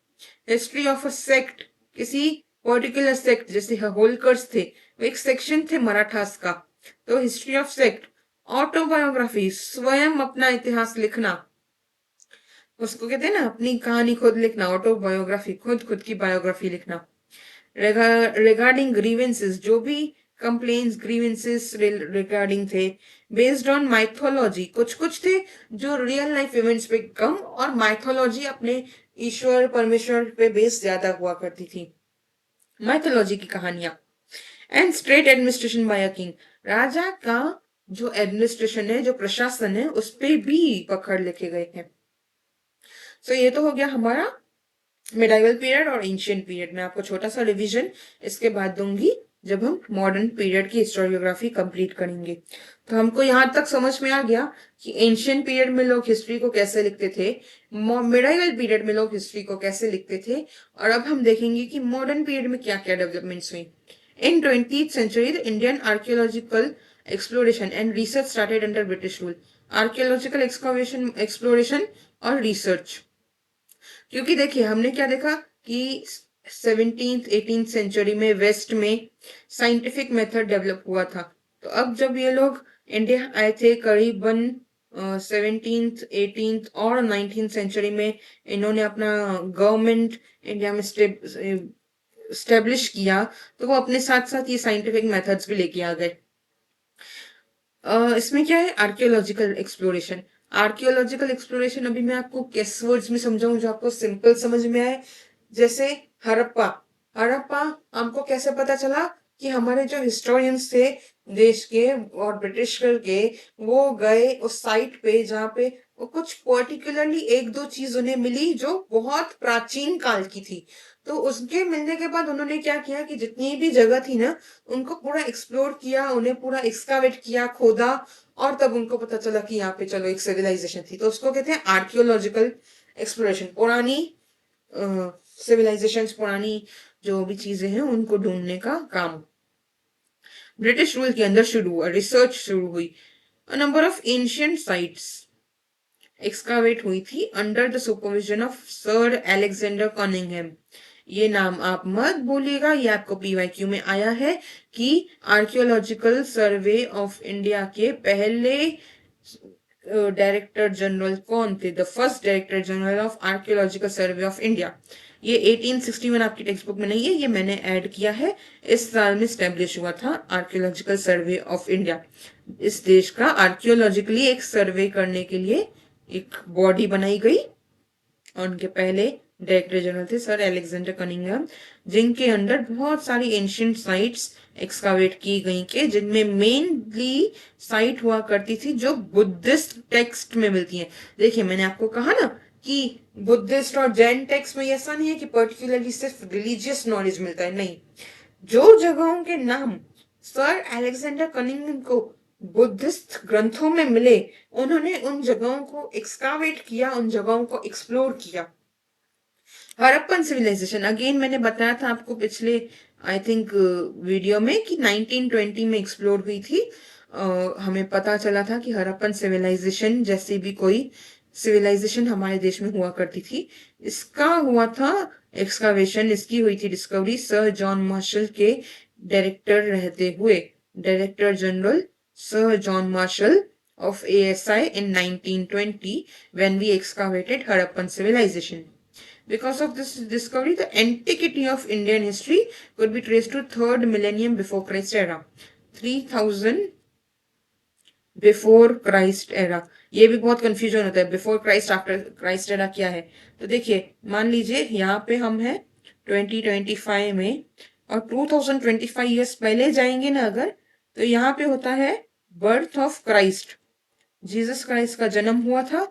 History of a sect, किसी पर्टिकुलर सेक्ट, जैसे होलकर्स थे, वो एक सेक्शन थे मराठास का, तो हिस्ट्री ऑफ सेक्ट। ऑटोबायोग्राफी, स्वयं अपना इतिहास लिखना, उसको कहते हैं ना अपनी कहानी खुद लिखना, ऑटोबायोग्राफी, खुद खुद की बायोग्राफी लिखना। रिगार्डिंग ग्रीवेंसेस, जो भी कंप्लेन्स ग्रीवेंसेस रिगार्डिंग थे। बेस्ड ऑन माइथोलॉजी, कुछ कुछ थे जो रियल लाइफ इवेंट्स पे कम, और माइथोलॉजी अपने ईश्वर परमेश्वर पे बेस ज्यादा हुआ करती थी, माइथोलॉजी की कहानियां। And straight administration by a king, राजा का जो एडमिनिस्ट्रेशन है, जो प्रशासन है, उस पे भी पकड़ लिखे गए हैं। सो ये तो हो गया हमारा मिडाइवल पीरियड और एंशियंट पीरियड में। आपको छोटा सा रिवीजन इसके बाद दूंगी जब हम मॉडर्न पीरियड की हिस्टोरियोग्राफी कंप्लीट करेंगे। तो हमको यहाँ तक समझ में आ गया कि एंशियंट पीरियड में लोग हिस्ट्री को कैसे लिखते थे, मिडाइवल पीरियड में लोग हिस्ट्री को कैसे लिखते थे, और अब हम देखेंगे कि मॉडर्न पीरियड में क्या क्या डेवलपमेंट्स हुई। इन 20th century, the Indian archaeological exploration and research started under British rule. Archaeological excavation, exploration और research, क्योंकि देखिए हमने क्या देखा कि 17th 18th सेंचुरी में वेस्ट में साइंटिफिक मेथड डेवलप हुआ था। तो अब जब ये लोग इंडिया आए थे करीबन 17th 18th और 19th सेंचुरी में, इन्होंने अपना गवर्नमेंट इंडिया में स्टेब्लिश किया, तो वो अपने साथ साथ ये साइंटिफिक मेथड्स भी लेके आ गए। इसमें क्या है, आर्कियोलॉजिकल एक्सप्लोरेशन। आर्कियोलॉजिकल एक्सप्लोरेशन अभी मैं आपको किस वर्ड्स में समझाऊं जो आपको सिंपल समझ में आए। जैसे हड़प्पा, हड़प्पा हमको कैसे पता चला कि हमारे जो हिस्टोरियंस थे देश के और ब्रिटिश के, वो गए उस साइट पे जहाँ पे वो कुछ पर्टिकुलरली एक दो चीज उन्हें मिली जो बहुत प्राचीन काल की थी। तो उसके मिलने के बाद उन्होंने क्या किया कि जितनी भी जगह थी ना, उनको पूरा एक्सप्लोर किया, उन्हें पूरा एक्सकावेट किया, खोदा, और तब उनको पता चला कि यहाँ पे चलो एक सिविलाइजेशन थी। तो उसको कहते हैं आर्कियोलॉजिकल एक्सप्लोरेशन। पुरानी सिविलाइजेशंस, पुरानी जो भी चीजें हैं उनको ढूंढने का काम ब्रिटिश रूल के अंदर शुरू हुआ, रिसर्च शुरू हुई। A number of ancient sites excavate हुई थी under the supervision of Sir Alexander Cunningham. ये नाम आप मत भूलिएगा, ये आपको पीवाईक्यू में आया है कि आर्कियोलॉजिकल सर्वे ऑफ इंडिया के पहले डायरेक्टर जनरल कौन थे, the first director general of archaeological survey of India. ये 1861 आपकी टेक्स्ट बुक में नहीं है, ये मैंने ऐड किया है। इस साल में स्टेब्लिश हुआ था आर्कियोलॉजिकल सर्वे ऑफ इंडिया। इस देश का आर्कियोलॉजिकली एक सर्वे करने के लिए एक बॉडी बनाई गई, और उनके पहले डायरेक्टर जनरल थे सर अलेक्जेंडर कनिंघम, जिनके अंडर बहुत सारी एंशियंट साइट्स एक्सकावेट की गई के, जिनमें मेनली साइट हुआ करती थी जो बुद्धिस्ट टेक्स्ट में मिलती है। देखिए मैंने आपको कहा ना कि बुद्धिस्ट और जैन टेक्स्ट में ऐसा नहीं है कि पर्टिकुलरली सिर्फ रिलीजियस नॉलेज मिलता है, नहीं। जो जगहों के नाम सर अलेक्जेंडर कनिंघम को बुद्धिस्ट ग्रंथों में मिले, उन्होंने उन जगहों को एक्सकावेट किया, उन जगहों को एक्सप्लोर किया। हड़प्पन सिविलाइजेशन, अगेन मैंने बताया था आपको पिछले आई थिंक वीडियो में कि 1920 में एक्सप्लोर हुई थी। हमें पता चला था कि हड़प्पन सिविलाइजेशन जैसी भी कोई सिविलाइजेशन हमारे देश में हुआ करती थी। इसका हुआ था एक्सकावेशन, इसकी हुई थी डिस्कवरी सर जॉन मार्शल के डायरेक्टर रहते हुए, director general sir John Marshall of ASI in 1920 when we excavated Harappan civilization. Because of this discovery, the antiquity of Indian history could be traced to 3rd millennium before Christ era. 3000 before Christ era. ये भी बहुत confusion होता है, before Christ after Christ era क्या है। तो देखिए मान लीजिए यहाँ पे हम हैं 2025 में, और 2025 ईयर्स पहले जाएंगे ना अगर, तो यहाँ पे होता है birth of Christ, Jesus Christ का जन्म हुआ था,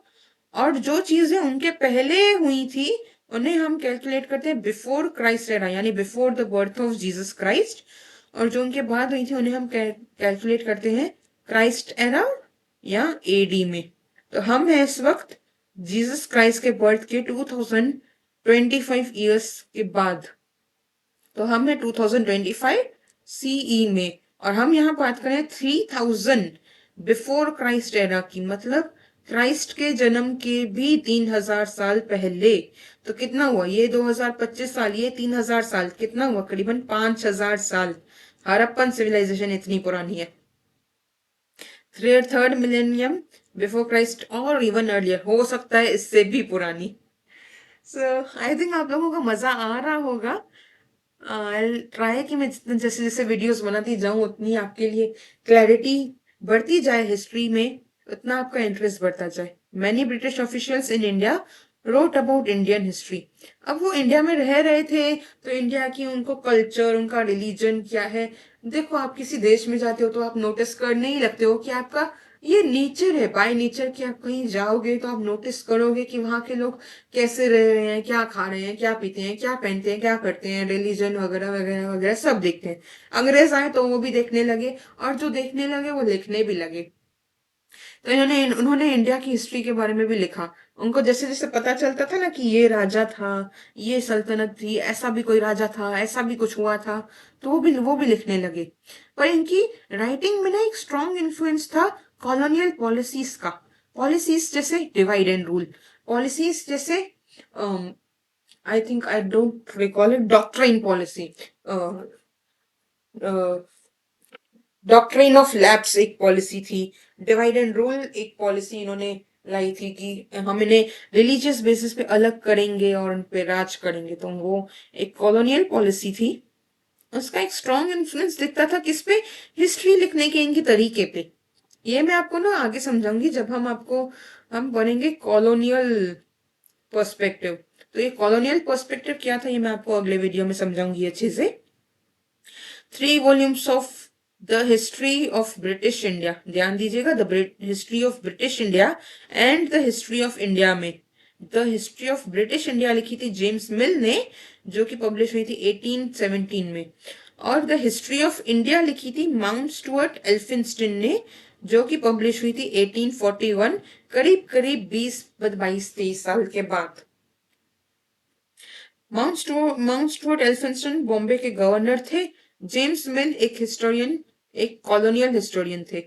और जो चीजें उनके पहले हुई थी उन्हें हम कैलकुलेट करते हैं बिफोर क्राइस्ट एरा, यानी before the birth of Jesus Christ, और जो उनके बाद हुई थी उन्हें हम कैलकुलेट करते हैं क्राइस्ट एरा, या एडी में। तो हम हैं इस वक्त जीसस क्राइस्ट के बर्थ के 2025 ईयर्स के बाद। तो हम है 2025 सीई में, और हम यहाँ बात करें 3000 बिफोर क्राइस्ट एरा की, मतलब क्राइस्ट के जन्म के भी 3000 साल पहले। तो कितना हुआ ये 2025 साल, ये 3000 साल, कितना हुआ करीबन 5000 साल। हड़प्पन सिविलाइजेशन इतनी पुरानी है। थर्ड मिलेनियम बिफोर क्राइस्ट और इवन अर्लियर, हो सकता है इससे भी पुरानी। सो आई थिंक आप लोगों को मजा आ रहा होगा। आई ट्राई कि मैं जितने जैसे जैसे वीडियोस बनाती जाऊं उतनी आपके लिए क्लैरिटी बढ़ती जाए हिस्ट्री में, उतना आपका इंटरेस्ट बढ़ता जाए। Many British officials in India wrote about Indian history. अब वो इंडिया में रह रहे थे तो इंडिया की उनको कल्चर, उनका रिलीजन क्या है। देखो आप किसी देश में जाते हो तो आप नोटिस करने ही लगते हो कि आपका ये नेचर है, बाय नेचर कि आप कहीं जाओगे तो आप नोटिस करोगे कि वहां के लोग कैसे रह रहे हैं, क्या खा रहे हैं, क्या पीते हैं, क्या पहनते हैं, क्या करते हैं, रिलीजन वगैरह वगैरह वगैरह सब देखते हैं। अंग्रेज आए तो वो भी देखने लगे, और जो देखने लगे वो लिखने भी लगे। तो उन्होंने इंडिया की हिस्ट्री के बारे में भी लिखा। उनको जैसे जैसे पता चलता था ना कि ये राजा था, ये सल्तनत थी, ऐसा भी कोई राजा था, ऐसा भी कुछ हुआ था, तो वो भी लिखने लगे। पर इनकी राइटिंग में ना एक स्ट्रॉन्ग इन्फ्लुएंस था कॉलोनियल पॉलिसीज का। पॉलिसीज जैसे डिवाइड एंड रूल, पॉलिसीज जैसे I think I don't recall it, doctrine policy, doctrine of lapse एक पॉलिसी थी, डिवाइड एंड रूल एक पॉलिसी इन्होंने लाई थी कि हम इन्हें रिलीजियस बेसिस पे अलग करेंगे और उन पे राज करेंगे। तो वो एक कॉलोनियल पॉलिसी थी। उसका एक स्ट्रॉन्ग इन्फ्लुएंस दिखता था किस पे, हिस्ट्री लिखने के इनके तरीके पे। ये मैं आपको ना आगे समझाऊंगी जब हम पढ़ेंगे कॉलोनियल पर्सपेक्टिव। तो ये कॉलोनियल पर्सपेक्टिव क्या था ये मैं आपको अगले वीडियो में समझाऊंगी अच्छे से। 3 volumes of the history of British India, ध्यान दीजिएगा, the history of British India and the history of India में the history of British India लिखी थी जेम्स मिल ने, जो कि पब्लिश हुई थी 1817 में। और द हिस्ट्री ऑफ इंडिया लिखी थी माउंट स्टुअर्ट एल्फिंस्टन ने, जो कि पब्लिश हुई थी 1841, करीब करीब 22-23 साल के बाद। माउंट स्टुअर्ट एल्फिंस्टन बॉम्बे के गवर्नर थे। जेम्स मिल एक हिस्टोरियन, एक कॉलोनियल हिस्टोरियन थे।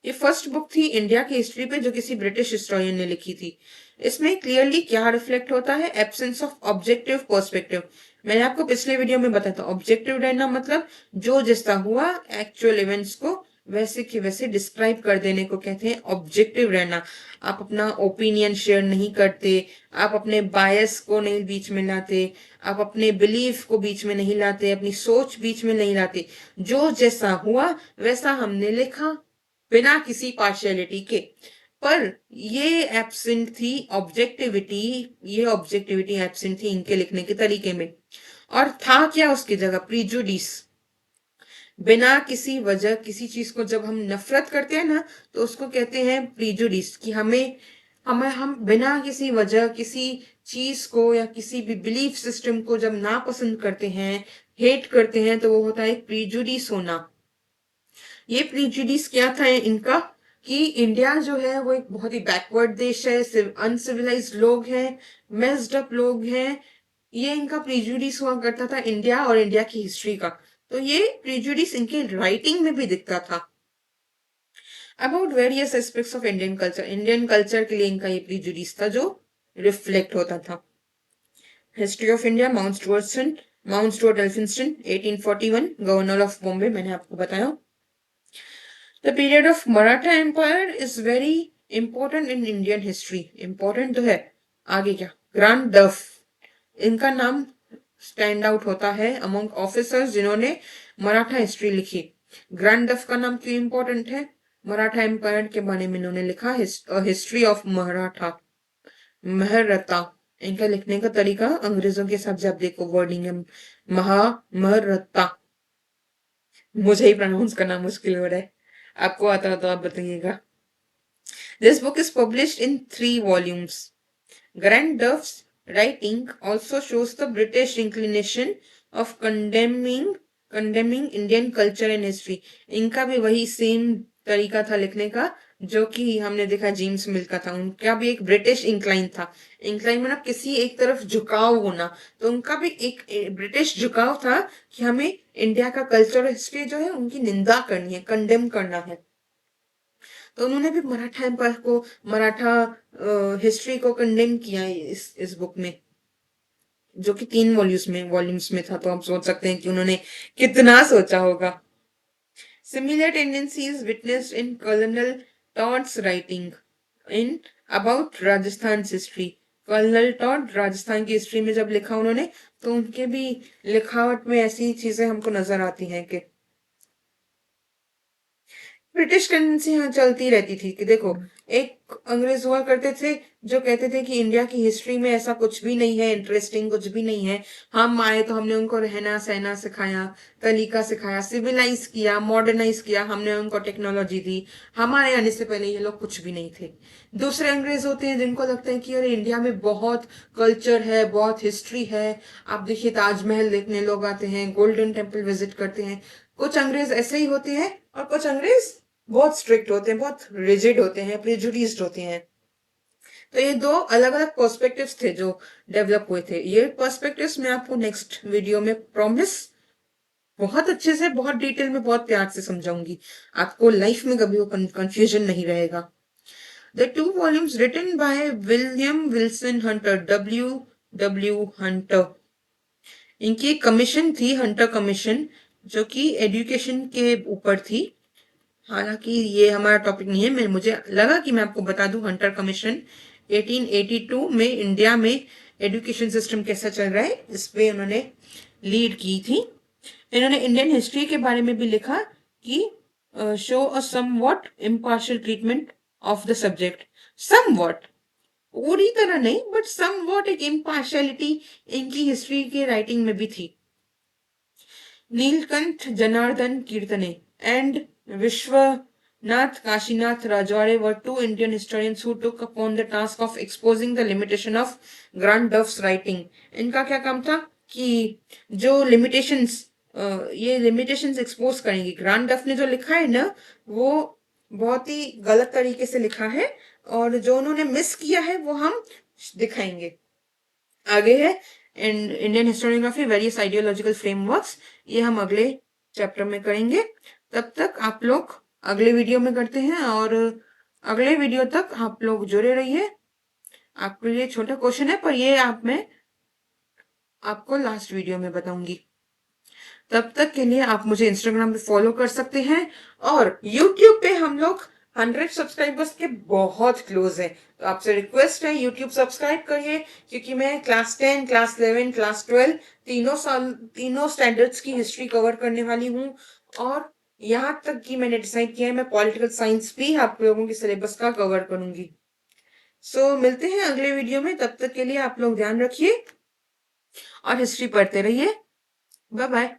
ये फर्स्ट बुक थी इंडिया की हिस्ट्री पे जो किसी ब्रिटिश हिस्टोरियन ने लिखी थी। इसमें क्लियरली क्या रिफ्लेक्ट होता है, एब्सेंस ऑफ ऑब्जेक्टिव पर्सपेक्टिव। मैंने आपको पिछले वीडियो में बताया था ऑब्जेक्टिव रहना मतलब जो जैसा हुआ एक्चुअल इवेंट्स को वैसे के वैसे डिस्क्राइब कर देने को कहते हैं ऑब्जेक्टिव रहना। आप अपना ओपिनियन शेयर नहीं करते, आप अपने बायस को नहीं बीच में लाते, आप अपने बिलीफ को बीच में नहीं लाते, अपनी सोच बीच में नहीं लाते। जो जैसा हुआ वैसा हमने लिखा बिना किसी पार्शियलिटी के। पर ये एब्सेंट थी ऑब्जेक्टिविटी, ये ऑब्जेक्टिविटी एब्सेंट थी इनके लिखने के तरीके में। और था क्या उसकी जगह, प्रीजुडिस। बिना किसी वजह किसी चीज को जब हम नफरत करते हैं ना तो उसको कहते हैं प्रीजुडिस, कि हमें हमें हम बिना किसी वजह किसी चीज को या किसी भी बिलीफ सिस्टम को जब नापसंद करते हैं, हेट करते हैं, तो वो होता है प्रीजुडिस होना। ये प्रीजुडिस क्या था इनका, कि इंडिया जो है वो एक बहुत ही बैकवर्ड देश है, सिर्फ अनसिविलाइज्ड लोग हैं, मेस्ड अप लोग हैं। ये इनका प्रीजुडिस हुआ करता था इंडिया और इंडिया की हिस्ट्री का। तो ये प्रीजुडिस इनके राइटिंग में भी दिखता था। About various aspects of Indian culture, Indian culture के लिए इनका ये प्रीजुडिस था जो रिफ्लेक्ट होता था। History of India, mount Stuart Elphinstone 1841, governor of Bombay, मैंने आपको बताया। The period of Maratha Empire is very important in Indian history. Important तो है, आगे क्या, ग्रैंड डफ, इनका नाम स्टैंड आउट होता है अमंग ऑफिसर्स जिन्होंने मराठा हिस्ट्री लिखी। ग्रैंड डफ का नाम क्यों इंपॉर्टेंट है, मराठा एम्पायर के बारे में इन्होंने लिखा हिस्ट्री ऑफ मराठा, महरता। इनका लिखने का तरीका अंग्रेजों के साथ जब देखो वर्डिंग है महरता, मुझे ही प्रोनाउंस करना मुश्किल हो रहा है, आपको आता हो तो आप बताइएगा। This book is published in 3 volumes. Grant Duff's writing also shows the British inclination of condemning Indian culture and history. इनका भी वही सेम तरीका था लिखने का जो कि हमने देखा जेम्स मिल का था, उनका भी एक ब्रिटिश इंक्लाइन था। इंक्लाइन मतलब किसी एक तरफ झुकाव होना, तो उनका भी एक ब्रिटिश झुकाव था कि हमें इंडिया का कल्चर और हिस्ट्री जो है उनकी निंदा करनी है, कंडेम करना है। तो उन्होंने भी मराठा एम्पायर को, मराठा हिस्ट्री को कंडेम किया है इस बुक में, जो कि 3 वॉल्यूम्स में था। तो आप सोच सकते हैं कि उन्होंने कितना सोचा होगा। Similar tendencies witnessed in Colonel Todd's writing in about Rajasthan's history. Colonel Tod Rajasthan की हिस्ट्री में जब लिखा उन्होंने, तो उनके भी लिखावट में ऐसी चीजें हमको नजर आती हैं कि ब्रिटिश टेंडेंसी यहाँ चलती रहती थी कि देखो, एक अंग्रेज हुआ करते थे जो कहते थे कि इंडिया की हिस्ट्री में ऐसा कुछ भी नहीं है, इंटरेस्टिंग कुछ भी नहीं है। हम आए तो हमने उनको रहना सहना सिखाया, तरीका सिखाया, सिविलाइज किया, मॉडर्नाइज किया, हमने उनको टेक्नोलॉजी दी। हमारे आने से पहले ये लोग कुछ भी नहीं थे। दूसरे अंग्रेज होते हैं जिनको लगता है कि अरे इंडिया में बहुत कल्चर है, बहुत हिस्ट्री है। आप देखिए ताजमहल देखने लोग आते हैं, गोल्डन टेम्पल विजिट करते हैं। कुछ अंग्रेज ऐसे ही होते हैं और कुछ अंग्रेज बहुत स्ट्रिक्ट होते हैं, बहुत रिजिड होते हैं, प्रेजुडिस्ड होते हैं। तो ये दो अलग अलग पर्सपेक्टिव्स थे जो डेवलप हुए थे। ये पर्सपेक्टिव्स मैं आपको नेक्स्ट वीडियो में प्रॉमिस बहुत अच्छे से, बहुत डिटेल में, बहुत प्यार से समझाऊंगी। आपको लाइफ में कभी वो कंफ्यूजन नहीं रहेगा। The 2 volumes written by William Wilson Hunter, W. W. Hunter. इनकी एक कमीशन थी, हंटर कमीशन, जो कि एजुकेशन के ऊपर थी। हालांकि ये हमारा टॉपिक नहीं है, मैं मुझे लगा कि मैं आपको बता दूं। हंटर कमीशन 1882 में इंडिया में एजुकेशन सिस्टम कैसा चल रहा है इस पे उन्होंने लीड की थी। इन्होंने इंडियन हिस्ट्री के बारे में भी लिखा कि show a somewhat impartial treatment of the subject. Somewhat, पूरी तरह नहीं, बट समवॉट एक इम्पार्शियलिटी इनकी हिस्ट्री के राइटिंग में भी थी। नीलकंठ जनार्दन कीर्तने and Vishwanath Kashinath Rajwade were 2 Indian historians who took upon the task of exposing the limitation of Grant Duff's writing. इनका क्या काम था कि जो लिमिटेशंस, ये लिमिटेशंस एक्सपोज करेंगे। ग्रांट डफ ने जो लिखा है ना, वो बहुत ही गलत तरीके से लिखा है, और जो उन्होंने मिस किया है वो हम दिखाएंगे। आगे है Indian historiography various ideological frameworks, ये हम अगले चैप्टर में करेंगे। तब तक आप लोग अगले वीडियो में करते हैं, और अगले वीडियो तक आप लोग जुड़े रहिए। आपके लिए छोटा क्वेश्चन है, पर ये मैं आपको लास्ट वीडियो में बताऊंगी। तब तक के लिए आप मुझे इंस्टाग्राम पे फॉलो कर सकते हैं, और यूट्यूब पे हम लोग 100 सब्सक्राइबर्स के बहुत क्लोज है। तो आपसे रिक्वेस्ट है यूट्यूब सब्सक्राइब करिए, क्योंकि मैं क्लास 10, क्लास 11, क्लास 12 तीनों स्टैंडर्ड्स की हिस्ट्री कवर करने वाली हूँ। और यहाँ तक कि मैंने डिसाइड किया है मैं पॉलिटिकल साइंस भी आप लोगों के सिलेबस का कवर करूंगी। मिलते हैं अगले वीडियो में। तब तक के लिए आप लोग ध्यान रखिए और हिस्ट्री पढ़ते रहिए। Bye bye.